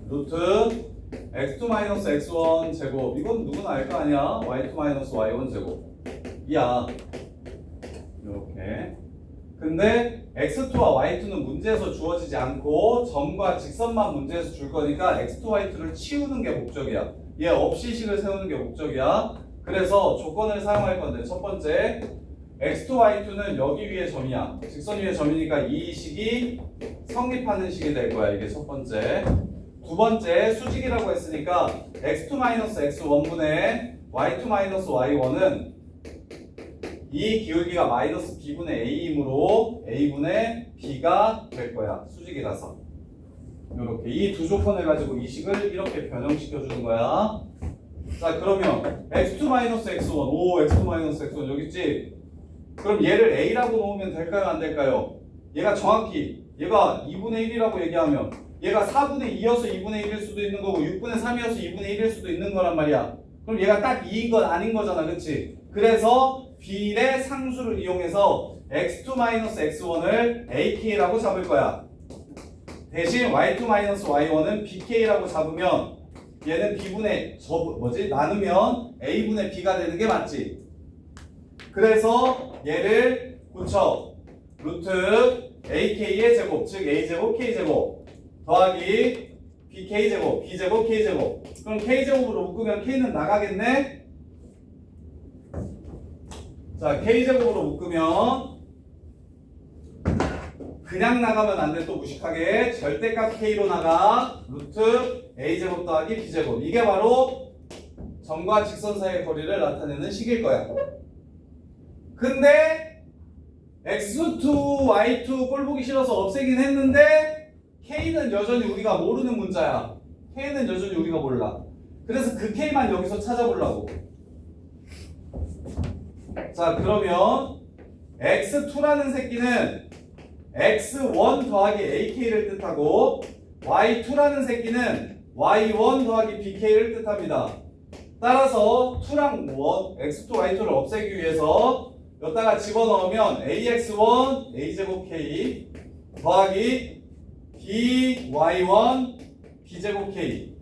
루트 x2-x1 제곱, 이건 누구나 알 거 아니야. y2-y1 제곱 이야. 이렇게. 근데 x2와 y2는 문제에서 주어지지 않고 점과 직선만 문제에서 줄 거니까 x2, y2를 치우는 게 목적이야. 얘 없이 식을 세우는 게 목적이야. 그래서 조건을 사용할 건데, 첫 번째 x2, y2는 여기 위에 점이야. 직선 위에 점이니까 이 식이 성립하는 식이 될 거야. 이게 첫 번째. 두 번째, 수직이라고 했으니까 x2-x1분의 y2-y1은 이 기울기가 마이너스 b분의 a이므로 a분의 b가 될 거야. 수직이라서. 이렇게 이 두 조건을 가지고 이 식을 이렇게 변형시켜 주는 거야. 자, 그러면 x2-x1, 오, x2-x1 여기 있지? 그럼 얘를 a라고 놓으면 될까요, 안 될까요? 얘가 정확히 얘가 2분의 1이라고 얘기하면 얘가 4분의 2여서 2분의 1일 수도 있는 거고 6분의 3이어서 2분의 1일 수도 있는 거란 말이야. 그럼 얘가 딱 2인 건 아닌 거잖아, 그치? 그래서 비례 상수를 이용해서 x2-x1을 ak라고 잡을 거야. 대신 y2-y1은 bk라고 잡으면 얘는 b분의 나누면 a분의 b가 되는 게 맞지? 그래서 얘를 고쳐. 루트 ak의 제곱, 즉 a제곱 k제곱 더하기 bk제곱, b제곱 k제곱. 그럼 k제곱으로 묶으면 k는 나가겠네? 자, k제곱으로 묶으면 그냥 나가면 안 돼. 또 무식하게 절대값 k로 나가. 루트 a제곱 더하기 b제곱. 이게 바로 점과 직선 사이의 거리를 나타내는 식일 거야. 근데 x2, y2 꼴 보기 싫어서 없애긴 했는데 k는 여전히 우리가 모르는 문자야. k는 여전히 우리가 몰라. 그래서 그 k만 여기서 찾아보려고. 자, 그러면 x2라는 새끼는 x1 더하기 ak를 뜻하고 y2라는 새끼는 y1 더하기 bk를 뜻합니다. 따라서 2랑 1, x2, y2를 없애기 위해서 여기다가 집어넣으면 ax1 a제곱 k 더하기 by1 b제곱 k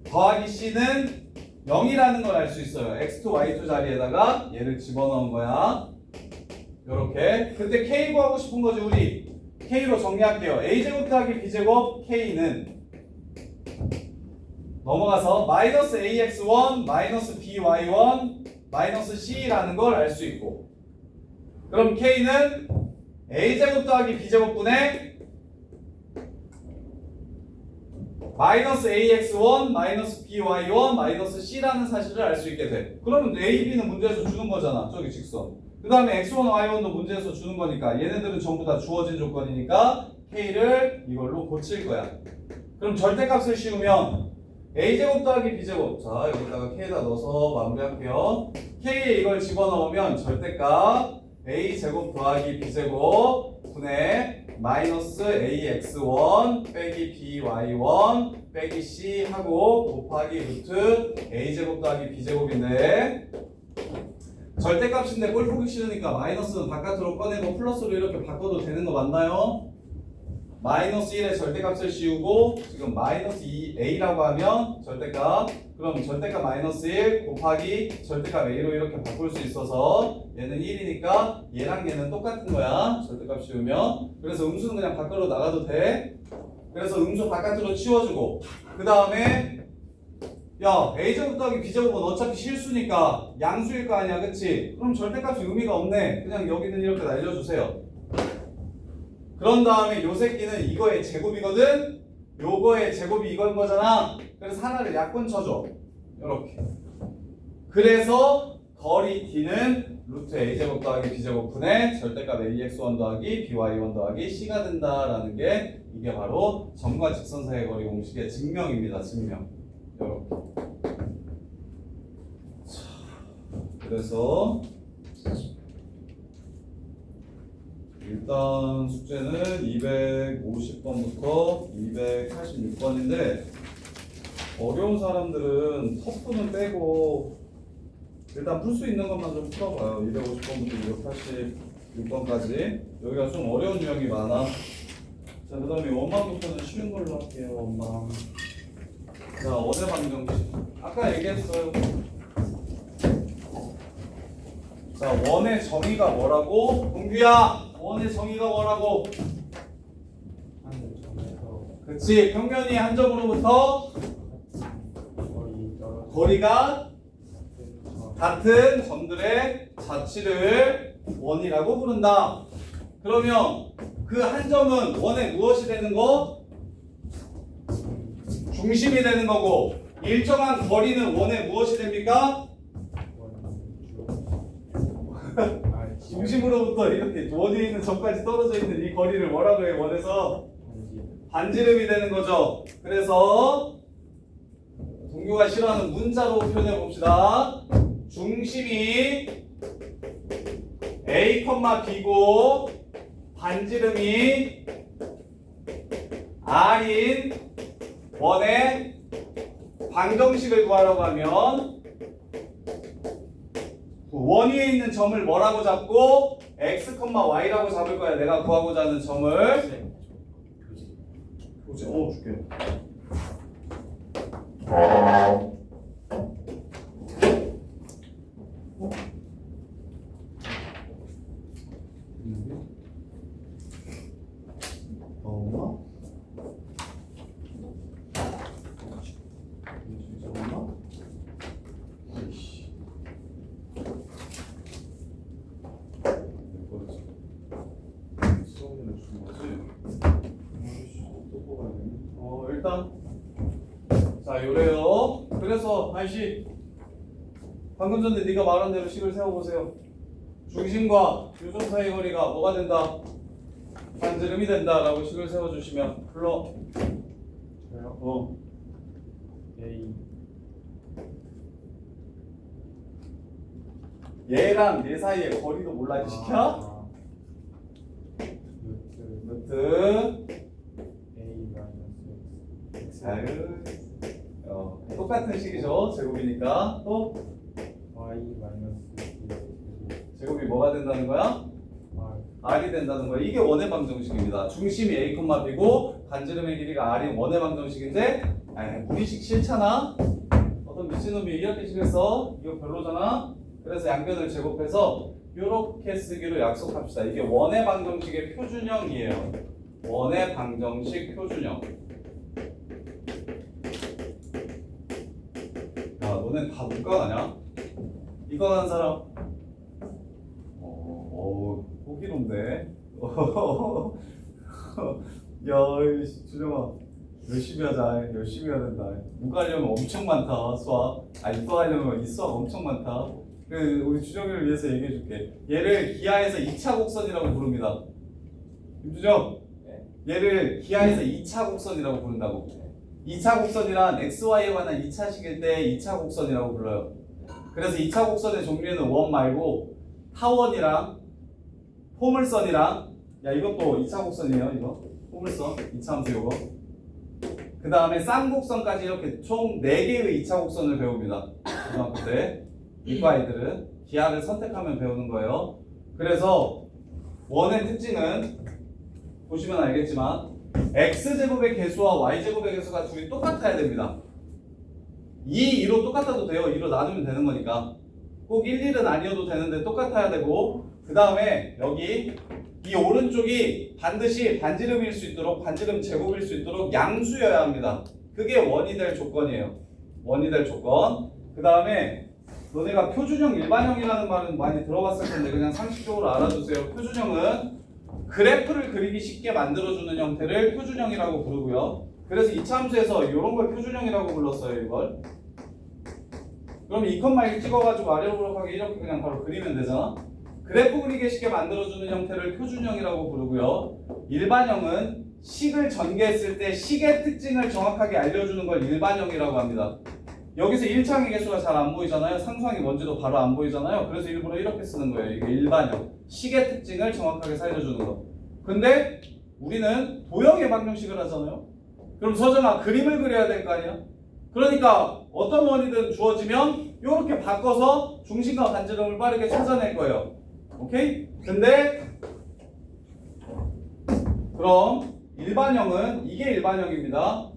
더하기 c는 0이라는 걸 알 수 있어요. x2, y2 자리에다가 얘를 집어넣은 거야. 요렇게. 근데 k 구하고 싶은 거지 우리. k로 정리할게요. a제곱 더하기 b제곱 k는 넘어가서 마이너스 ax1 마이너스 by1 마이너스 c라는 걸 알 수 있고, 그럼 k는 a제곱 더하기 b제곱분의 마이너스 ax1 마이너스 by1 마이너스 c라는 사실을 알 수 있게 돼. 그러면 a, b는 문제에서 주는 거잖아. 저기 직선. 그 다음에 x1, y1도 문제에서 주는 거니까 얘네들은 전부 다 주어진 조건이니까 k를 이걸로 고칠 거야. 그럼 절대값을 씌우면 a제곱 더하기 b제곱, 자 여기다가 k에다 넣어서 마무리할게요. k에 이걸 집어넣으면 절대값 a제곱 더하기 b제곱 분의 마이너스 ax1 빼기 by1 빼기 c 하고 곱하기 루트 a제곱 더하기 b제곱인데, 절대값인데 꼴 보기 싫으니까 마이너스는 바깥으로 꺼내고 플러스로 이렇게 바꿔도 되는 거 맞나요? 마이너스 1의 절대값을 씌우고 지금 마이너스 2a라고 하면 절대값, 그럼 절대값 마이너스 1 곱하기 절대값 a로 이렇게 바꿀 수 있어서 얘는 1이니까 얘랑 얘는 똑같은 거야. 절대값 씌우면. 그래서 음수는 그냥 밖으로 나가도 돼. 그래서 음수 바깥으로 치워주고, 그 다음에 야 a제곱 더하기 b제곱은 어차피 실수니까 양수일 거 아니야, 그치? 그럼 절대값이 의미가 없네. 그냥 여기는 이렇게 날려주세요. 그런 다음에 요 새끼는 이거의 제곱이거든? 요거의 제곱이 이건 거잖아. 그래서 하나를 약분 쳐줘. 요렇게. 그래서 거리 D는 루트 A제곱 더하기 B제곱 분의 절대값 AX1 더하기 BY1 더하기 C가 된다라는 게 이게 바로 점과 직선 사이의 거리 공식의 증명입니다. 증명. 이렇게. 그래서 일단 숙제는 250번부터 286번인데 어려운 사람들은 터프는 빼고 일단 풀 수 있는 것만 좀 풀어봐요. 250번부터 286번까지 여기가 좀 어려운 유형이 많아. 자, 그 다음에 원망부터는 쉬운 걸로 할게요. 원망. 자, 원의 방정식 아까 얘기했어요. 자, 원의 정의가 뭐라고? 동규야, 원의 정의가 뭐라고? 한 점에서 그치, 평면이 한 점으로부터 거리 떨어져 거리가 같은 점들의 자취를 원이라고 부른다. 그러면 그 한 점은 원의 무엇이 되는 거? 중심이 되는 거고, 일정한 거리는 원의 무엇이 됩니까? 중심으로부터 이렇게 원에 있는 점까지 떨어져 있는 이 거리를 뭐라고 해요? 원에서 반지름이 되는 거죠. 그래서 동규가 싫어하는 문자로 표현해 봅시다. 중심이 A, B고 반지름이 R인 원의 방정식을 구하라고 하면 원 위에 있는 점을 뭐라고 잡고 X, Y라고 잡을 거야. 내가 구하고자 하는 점을 줄게. 엄마? 엄마? 아이씨. 수업을 준 거지? 또 뽑아야 되네. 일단 자, 요래요. 그래서 아이씨 방금 전에 네가 말한 대로 식을 세워보세요. 중심과 요점 사이 거리가 뭐가 된다? 반지름이 된다라고 식을 세워주시면 불러. 저요? A 얘랑 얘 사이의 거리도 몰라 이 시켜? 루트 A 마이너스 X 아유, 똑같은 식이죠. 제곱이니까 또 Y 마이너스 X 제곱이 뭐가 된다는 거야? R R이 된다는 거야. 이게 원의 방정식입니다. 중심이 A, B고 반지름의 길이가 R인 원의 방정식인데 무리식 싫잖아? 어떤 미친놈이 이렇게 식했어? 이거 별로잖아? 그래서 양변을 제곱해서 이렇게 쓰기로 약속합시다. 이게 원의 방정식의 표준형이에요. 원의 방정식 표준형. 야, 너네 다 문과가냐? 이거 하는 사람? 호기롭네. 야, 준영아, 열심히 하자. 열심히 해야 된다. 문과 하려면 엄청 많다. 수학. 이과 하려면 이 수학 엄청 많다. 우리 준영이를 위해서 얘기해줄게. 얘를 기하에서 2차 곡선이라고 부릅니다. 김준영, 얘를 기하에서 2차 곡선이라고 부른다고. 2차 곡선이란 XY에 관한 2차식일 때 2차 곡선이라고 불러요. 그래서 2차 곡선의 종류에는 원 말고 타원이랑 포물선이랑 이것도 2차 곡선이에요. 이거 포물선 2차 함수 요거. 그 다음에 쌍곡선까지 이렇게 총 4개의 2차 곡선을 배웁니다. 고등학교 때 이과 애들은 기하를 선택하면 배우는 거예요. 그래서 원의 특징은 보시면 알겠지만 x제곱의 개수와 y제곱의 개수가 둘이 똑같아야 됩니다. 2, 2로 똑같아도 돼요. 2로 나누면 되는 거니까. 꼭 1, 1은 아니어도 되는데 똑같아야 되고, 그 다음에 여기 이 오른쪽이 반드시 반지름일 수 있도록, 반지름 제곱일 수 있도록 양수여야 합니다. 그게 원이 될 조건이에요. 원이 될 조건. 그 다음에 너네가 표준형, 일반형이라는 말은 많이 들어봤을 텐데 그냥 상식적으로 알아두세요. 표준형은 그래프를 그리기 쉽게 만들어주는 형태를 표준형이라고 부르고요. 그래서 이차 함수에서 이런 걸 표준형이라고 불렀어요. 이걸 그럼 2,1 찍어가지고 아래로 하게 이렇게 그냥 바로 그리면 되잖아. 그래프 그리기 쉽게 만들어주는 형태를 표준형이라고 부르고요. 일반형은 식을 전개했을 때 식의 특징을 정확하게 알려주는 걸 일반형이라고 합니다. 여기서 1창의 개수가 잘 안 보이잖아요. 상수항이 뭔지도 바로 안 보이잖아요. 그래서 일부러 이렇게 쓰는 거예요. 이게 일반형. 식의 특징을 정확하게 살려주는 거. 근데 우리는 도형의 방정식을 하잖아요. 그럼 서정아 그림을 그려야 될 거 아니야? 그러니까 어떤 원이든 주어지면 이렇게 바꿔서 중심과 반지름을 빠르게 찾아낼 거예요. 오케이? 근데 그럼 일반형은 이게 일반형입니다.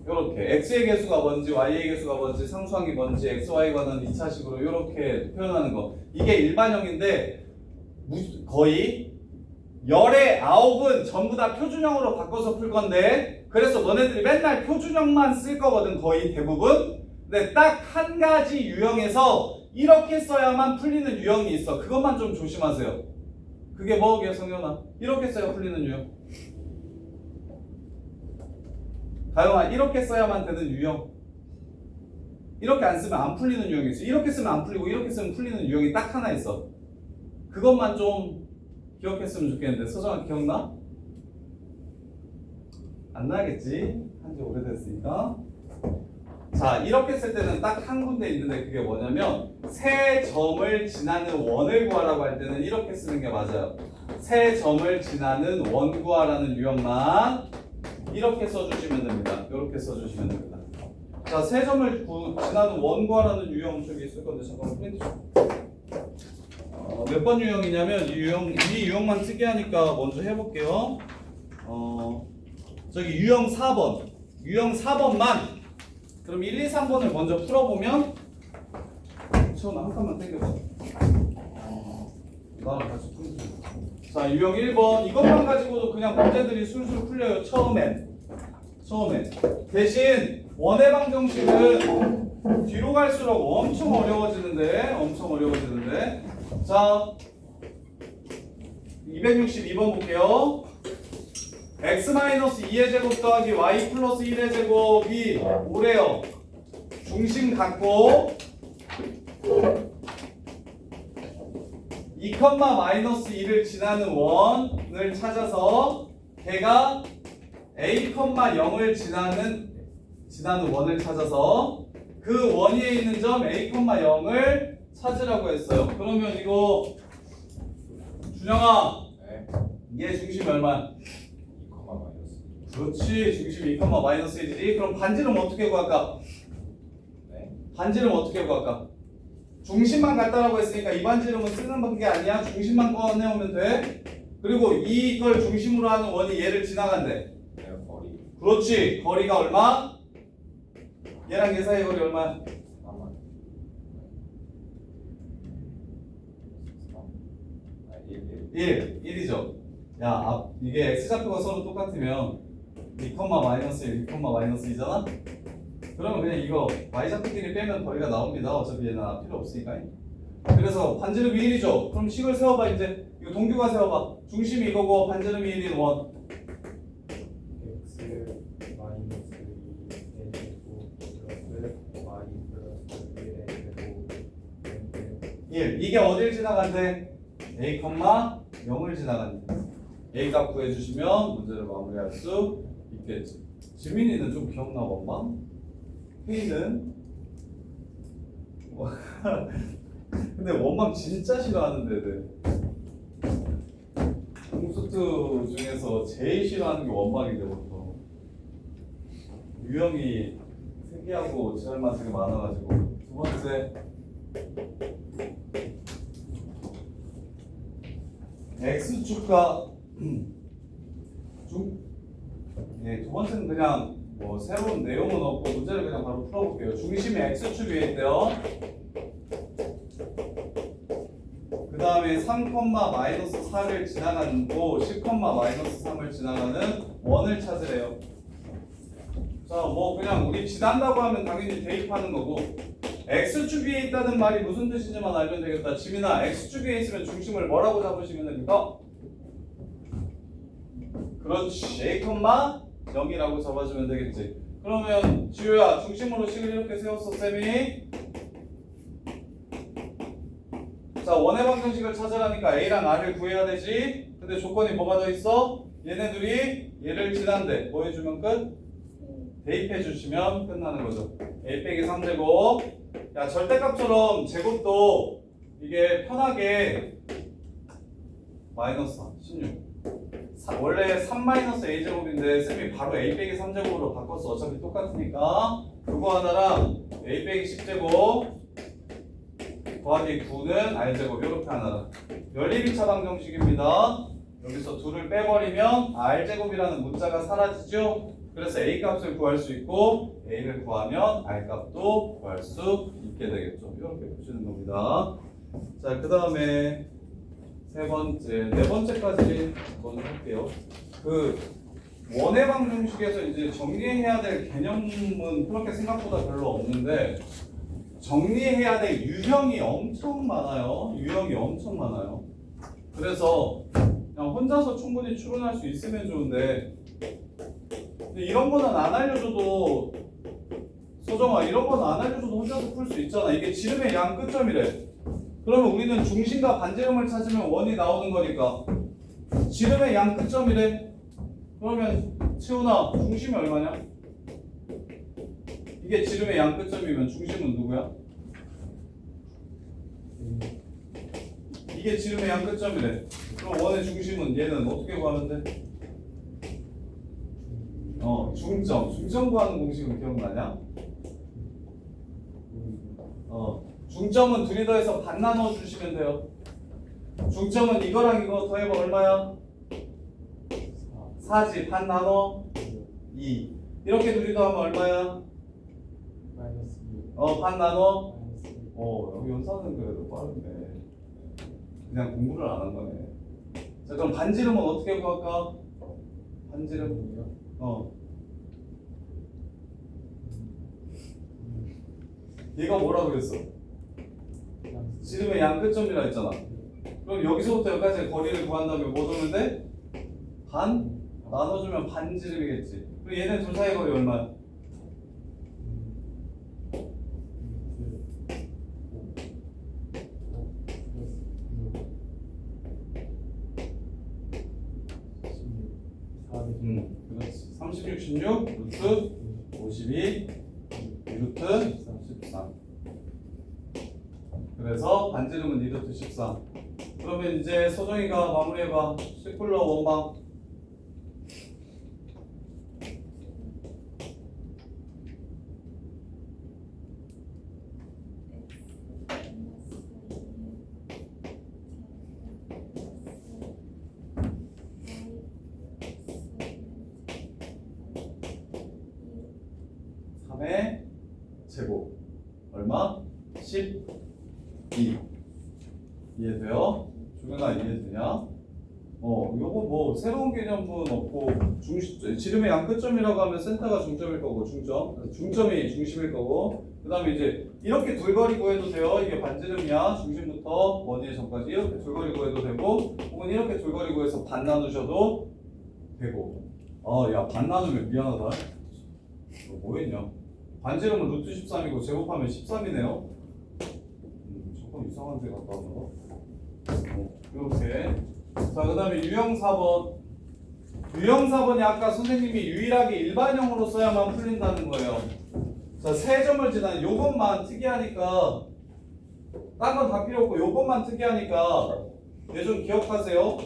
이렇게 x의 개수가 뭔지 y의 개수가 뭔지 상수항이 뭔지 xy에 관한 2차식으로 이렇게 표현하는 거. 이게 일반형인데 거의 열의 9은 전부 다 표준형으로 바꿔서 풀 건데 그래서 너네들이 맨날 표준형만 쓸 거거든 거의 대부분. 근데 딱 한 가지 유형에서 이렇게 써야만 풀리는 유형이 있어. 그것만 좀 조심하세요. 그게 뭐게 성현아? 이렇게 써야 풀리는 유형. 가영아 이렇게 써야만 되는 유형. 이렇게 안 쓰면 안 풀리는 유형이 있어. 이렇게 쓰면 안 풀리고 이렇게 쓰면 풀리는 유형이 딱 하나 있어. 그것만 좀 기억했으면 좋겠는데 서정아 기억나? 안 나겠지? 한지 오래됐으니까. 자 이렇게 쓸 때는 딱 한 군데 있는데 그게 뭐냐면 세 점을 지나는 원을 구하라고 할 때는 이렇게 쓰는 게 맞아요. 세 점을 지나는 원 구하라는 유형만 이렇게 써주시면 됩니다. 이렇게 써주시면 됩니다. 자, 세 점을 지나는 원 구하라는 유형 저기 있을 건데 잠깐만 프린트 좀. 몇 번 유형이냐면 이 유형만 특이하니까 먼저 해볼게요. 저기 유형 4번. 유형 4번만. 그럼 1, 2, 3번을 먼저 풀어보면 채원아 한 칸만 당겨봐. 나랑 같이 프린트 좀. 자, 유형 1번. 이것만 가지고도 그냥 문제들이 술술 풀려요. 처음엔. 대신 원의 방정식은 뒤로 갈수록 엄청 어려워지는데. 자, 262번 볼게요. x-2의 제곱 더하기 y 플러스 1의 제곱이 5래요. 중심 갖고 2,-1을 지나는 원을 찾아서 걔가 a,0을 지나는 원을 찾아서 그 원 위에 있는 점 a,0을 찾으라고 했어요. 그러면 이거 준영아 네. 얘 중심이 얼마야? 2,-. 그렇지 중심이 2,-1이지. 그럼 반지름 어떻게 구할까? 네. 반지름 어떻게 구할까? 중심만 갖다라고 했으니까 이 반지름은 쓰는 게 아니야. 중심만 꺼내오면 돼. 그리고 이걸 중심으로 하는 원이 얘를 지나간대. 네, 거리. 그렇지. 거리가 얼마? 얘랑 얘 사이 거리 얼마야? 4만. 1. 1이죠. 야, 이게 x좌표가 서로 똑같으면 2,-1, 2,-2잖아? 그러면 그냥 이거 y좌표끼리 빼면 거리가 나옵니다. 어차피 얘는 필요 없으니까. 그래서 반지름이 1이죠. 그럼 식을 세워봐. 이제 이거 동규가 세워봐. 중심이 이거고 반지름이 1인 원. x-2의 제곱 플러스 y 플러스 1의 제곱 1. 이게 어딜 지나간대? a,0을 지나간대. a 값 구해주시면 문제를 마무리할 수 있겠지. 지민이는 좀 기억나 원방? 회의는? 근데 원방 진짜 싫어하는 애들. 공수트 중에서 제일 싫어하는 게 원방인데 보통. 유형이 특이하고 지랄 맛이 많아가지고. 두 번째. X축과 두 번째는 그냥 뭐 새로운 내용은 없고 문제를 그냥 바로 풀어볼게요. 중심이 X축 위에 있대요. 그 다음에 3,-4를 지나가고 10,-3을 지나가는 원을 찾으래요. 자, 뭐 그냥 우리 지난다고 하면 당연히 대입하는 거고 X축 위에 있다는 말이 무슨 뜻인지만 알면 되겠다. 지민아, X축 위에 있으면 중심을 뭐라고 잡으시면 됩니까? 그렇지. A, 0이라고 잡아주면 되겠지. 그러면 지우야 중심으로 식을 이렇게 세웠어 쌤이. 자 원의 방정식을 찾으라니까 A랑 R을 구해야 되지. 근데 조건이 뭐가 더 있어? 얘네들이 얘를 지난데 뭐 해주면 끝? 대입해 주시면 끝나는 거죠. A 빼기 3제곱. 야 절대값처럼 제곱도 이게 편하게 마이너스 16 원래 3-a제곱인데 쌤이 바로 a 빼기 3제곱으로 바꿨어. 어차피 똑같으니까 그거 하나랑 a 빼기 10제곱 더하기 9는 r제곱 이렇게 하나랑 열립 2차 방정식입니다. 여기서 2를 빼버리면 r제곱이라는 문자가 사라지죠. 그래서 a 값을 구할 수 있고 a를 구하면 r 값도 구할 수 있게 되겠죠. 이렇게 보시는 겁니다. 자, 그 다음에 세 번째, 네 번째까지 먼저 할게요. 그 원의 방정식에서 이제 정리해야 될 개념은 그렇게 생각보다 별로 없는데 정리해야 될 유형이 엄청 많아요. 유형이 엄청 많아요. 그래서 그냥 혼자서 충분히 추론할 수 있으면 좋은데 근데 이런 거는 안 알려줘도 소정아 이런 거는 안 알려줘도 혼자서 풀 수 있잖아. 이게 지름의 양 끝점이래. 그러면 우리는 중심과 반지름을 찾으면 원이 나오는 거니까 지름의 양 끝점이래. 그러면 채훈아 중심이 얼마냐? 이게 지름의 양 끝점이면 중심은 누구야? 이게 지름의 양 끝점이래. 그럼 원의 중심은 얘는 어떻게 구하면 돼? 중점. 중점 구하는 공식은 기억나냐? 중점은 둘이 더해서 반 나눠 주시면 돼요. 중점은 이거랑 이거 더해봐 얼마야? 4지. 반 나눠 2. 이렇게 둘이 더하면 얼마야? 마이너스 2. 반 나눠? 마이너스 2. 여기 연산은 그래도 빠르네. 그냥 공부를 안 한 거네. 자 그럼 반지름은 어떻게 구할까? 반지름? 얘가 뭐라 그랬어? 지름의 양 끝점이라 했잖아. 그럼 여기서부터 여기까지 거리를 구한 다음에 뭐 넣으면 돼? 반? 나눠주면 반지름이겠지. 그럼 얘네 둘 사이 거리 얼마야? 4. 36, 16, 루트 52, 루트 13. 그래서 반지름은 2루트 13. 그러면 이제 소정이가 마무리해봐. 시쿨러 원방. 의 제곱 얼마? 12. 이해돼요? 주변아 이해되냐? 요거 뭐 새로운 개념은 없고 지름의 양 끝점이라고 하면 센터가 중점일 거고 중점이 중심일 거고 그 다음에 이제 이렇게 둘거리 구해도 돼요. 이게 반지름이야. 중심부터 원위의 점까지 이렇게 둘거리 구해도 되고 혹은 이렇게 둘거리 구해서 반 나누셔도 되고 야 반 나누면 미안하다. 너 뭐 했냐? 반지름은 루트 13이고 제곱하면 13이네요. 조금 이상한 데 갔다 왔나? 이렇게. 자, 그 다음에 유형 4번. 유형 4번이 아까 선생님이 유일하게 일반형으로 써야만 풀린다는 거예요. 자, 세 점을 지나는 요것만 특이하니까 딴 건 다 필요 없고 요것만 특이하니까 얘 좀 기억하세요.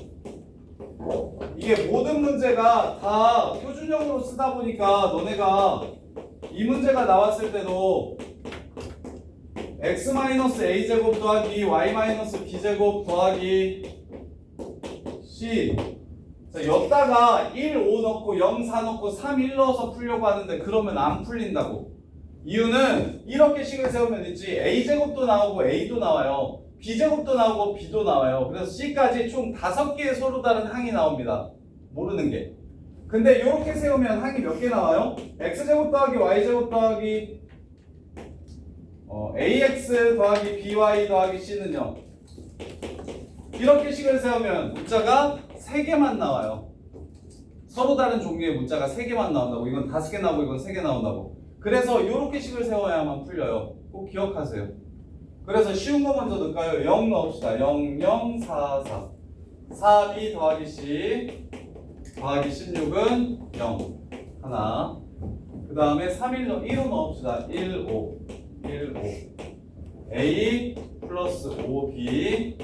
이게 모든 문제가 다 표준형으로 쓰다 보니까 너네가 이 문제가 나왔을 때도 x-a제곱 더하기 y-b제곱 더하기 c 자, 여기다가 1, 5 넣고 0, 4 넣고 3, 1 넣어서 풀려고 하는데 그러면 안 풀린다고. 이유는 이렇게 식을 세우면 있지 a제곱도 나오고 a도 나와요. b제곱도 나오고 b도 나와요. 그래서 c까지 총 5개의 서로 다른 항이 나옵니다. 모르는 게. 근데 이렇게 세우면 항이 몇 개 나와요? x제곱 더하기 y제곱 더하기 ax 더하기 by 더하기 c는요. 이렇게 식을 세우면 문자가 3개만 나와요. 서로 다른 종류의 문자가 3개만 나온다고. 이건 5개 나오고 이건 3개 나온다고. 그래서 이렇게 식을 세워야만 풀려요. 꼭 기억하세요. 그래서 쉬운 거 먼저 넣을까요? 0 넣읍시다. 0, 0, 4, 4. 4b 더하기 c 더하기 16은 0. 하나. 그 다음에 1호 넣읍시다. 1, 5. 1, 5. a 플러스 5b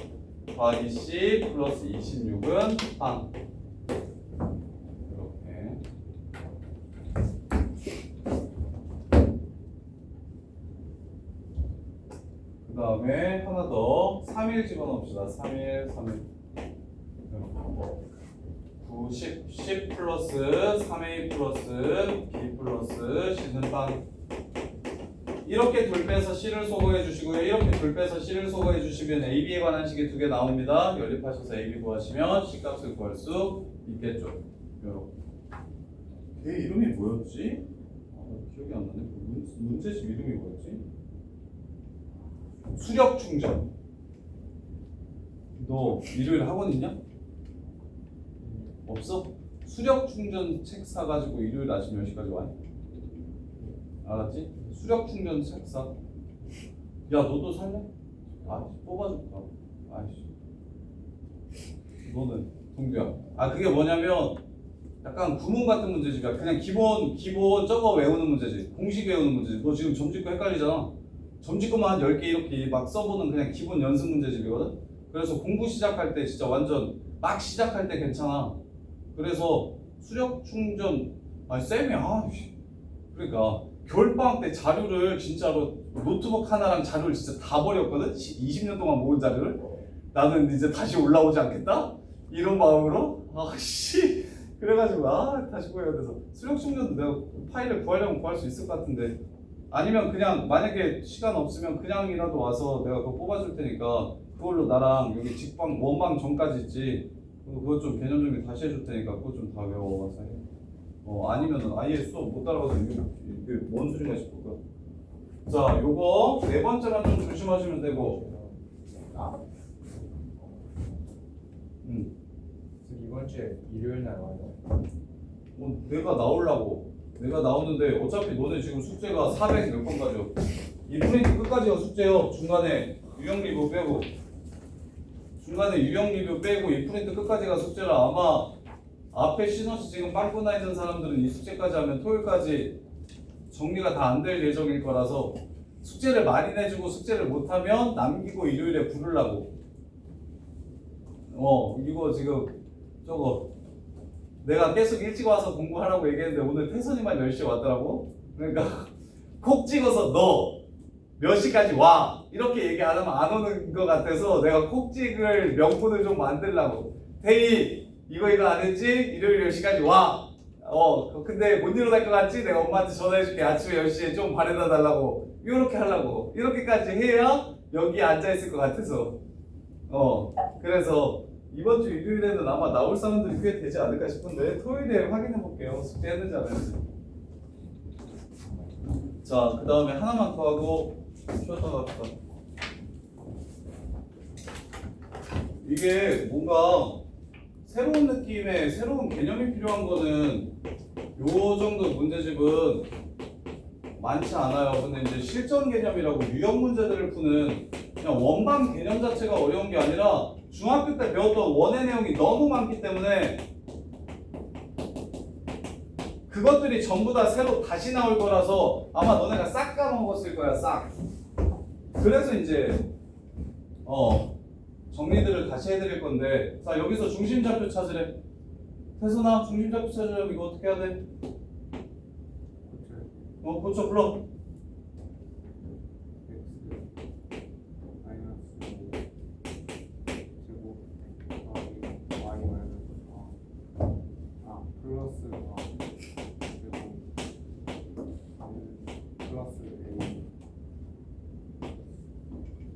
더하기 c 플러스 26은 빵. 이렇게. 그 다음에 하나 더 3일 집어넣읍시다. 3일 9, 10 플러스 3a 플러스 b 플러스 c는 빵. 이렇게 둘 빼서 c를 소거해 주시고요. 이렇게 둘 빼서 c를 소거해 주시면 ab에 관한 식이 2개 나옵니다. 연립하셔서 ab 구하시면 c 값을 구할 수 있겠죠. 이렇게. 걔 이름이 뭐였지? 기억이 안 나네. 문제집 이름이 뭐였지? 수력 충전. 너 일요일 학원 있냐? 없어? 수력 충전 책 사가지고 일요일 아침 10시까지 와? 알았지? 수력 충전 책 사. 야 너도 살래? 아 뽑아줄까? 아이씨. 너는 동규야. 아 그게 뭐냐면 약간 구문 같은 문제집이야. 그냥 기본 저거 외우는 문제지. 공식 외우는 문제지. 너 지금 점집거 헷갈리잖아. 점집거만 한 10개 이렇게 막 써보는 그냥 기본 연습 문제집이거든. 그래서 공부 시작할 때 진짜 완전 막 시작할 때 괜찮아. 그래서 수력 충전 쌤이 그러니까 겨울방학 때 자료를 진짜로 노트북 하나랑 자료를 진짜 다 버렸거든. 20년 동안 모은 자료를. 나는 이제 다시 올라오지 않겠다 이런 마음으로 그래가지고 다시 구해야 돼서 수력 충전도 내가 파일을 구하려면 구할 수 있을 것 같은데, 아니면 그냥 만약에 시간 없으면 그냥이라도 와서 내가 그거 뽑아줄 테니까 그걸로 나랑 여기 직방 원방 전까지 있지. 그거 좀 개념 정리 다시 해줄 테니까 그거 좀 다 외워가서 해. 아니면은 아예 수업 못 따라가서 이게 뭔 소리냐 싶을 거야. 자, 요거 네 번째는 좀 조심하시면 되고. 이번 주에 일요일 날 와요. 내가 나오는데 어차피 너네 지금 숙제가 400 몇 번까지요. 이 프린트 끝까지가 숙제요. 중간에 유형 리뷰 빼고 이 프린트 끝까지가 숙제라. 아마 앞에 시너지 지금 빵꾸나 있는 사람들은 이 숙제까지 하면 토요일까지 정리가 다 안 될 예정일 거라서 숙제를 많이 내주고 숙제를 못하면 남기고 일요일에 부르려고. 이거 지금 저거 내가 계속 일찍 와서 공부하라고 얘기했는데 오늘 태선이만 10시에 왔더라고. 그러니까 콕 찍어서 너 몇 시까지 와 이렇게 얘기 안 하면 안 오는 것 같아서 내가 콕 찍을 명분을 좀 만들려고. 태희 이거 안 했지? 일요일 10시까지 와. 근데 못 일어날 것 같지? 내가 엄마한테 전화해줄게. 아침에 10시에 좀 바래다 달라고. 이렇게 하려고. 이렇게까지 해야 여기 앉아있을 것 같아서. 그래서 이번 주 일요일에는 아마 나올 사람들이 꽤 되지 않을까 싶은데 토요일에 확인해 볼게요. 숙제했는지 안 했는지. 자, 그 다음에 하나만 더 하고 쉬었다 갑시다. 이게 뭔가 새로운 느낌의 새로운 개념이 필요한 거는 요 정도 문제집은 많지 않아요. 근데 이제 실전 개념이라고 유형 문제들을 푸는 그냥 원방 개념 자체가 어려운 게 아니라 중학교 때 배웠던 원의 내용이 너무 많기 때문에 그것들이 전부 다 새로 다시 나올 거라서 아마 너네가 싹 까먹었을 거야. 싹. 그래서 이제 정리들을 다시 해드릴 건데, 자 여기서 중심좌표 찾으래. 태선아 중심좌표 찾으려면 이거 어떻게 해야 돼? 고쳐 불러. 플러스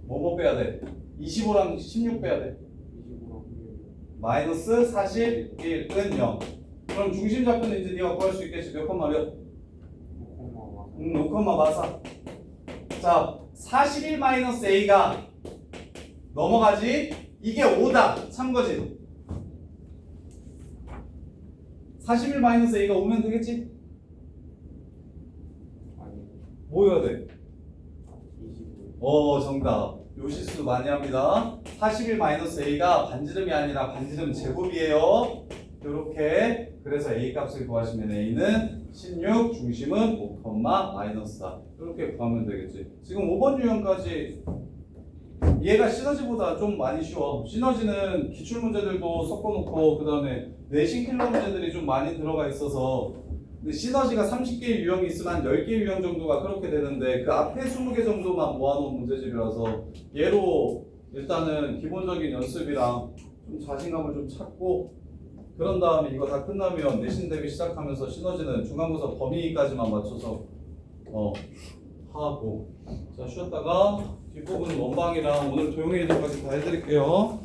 뭐 빼야 돼? 25랑 16 빼야 돼. 마이너스 41은 0. 그럼 중심좌표는 이제 네가 구할 수 있겠지. 몇 콤마 몇? 5콤마 마사. 자, 41 마이너스 a가 넘어가지? 이게 5다. 참거진. 41-a가 오면 되겠지? 아니 뭐 해야 돼? 25. 정답. 요시수 많이 합니다. 41-a가 반지름이 아니라 반지름 제곱이에요. 이렇게. 그래서 a 값을 구하시면 a는 16, 중심은 5,-4. 이렇게 구하면 되겠지. 지금 5번 유형까지 얘가 시너지보다 좀 많이 쉬워. 시너지는 기출 문제들도 섞어놓고 그 다음에 내신 킬러 문제들이 좀 많이 들어가 있어서 근데 시너지가 30개 유형이 있으면 한 10개 유형 정도가 그렇게 되는데 그 앞에 20개 정도만 모아놓은 문제집이라서 얘로 일단은 기본적인 연습이랑 좀 자신감을 좀 찾고 그런 다음에 이거 다 끝나면 내신 대비 시작하면서 시너지는 중간고사 범위까지만 맞춰서 하고 자 쉬었다가 뒷부분 원방이랑 오늘 도용의 일까지 다 해드릴게요.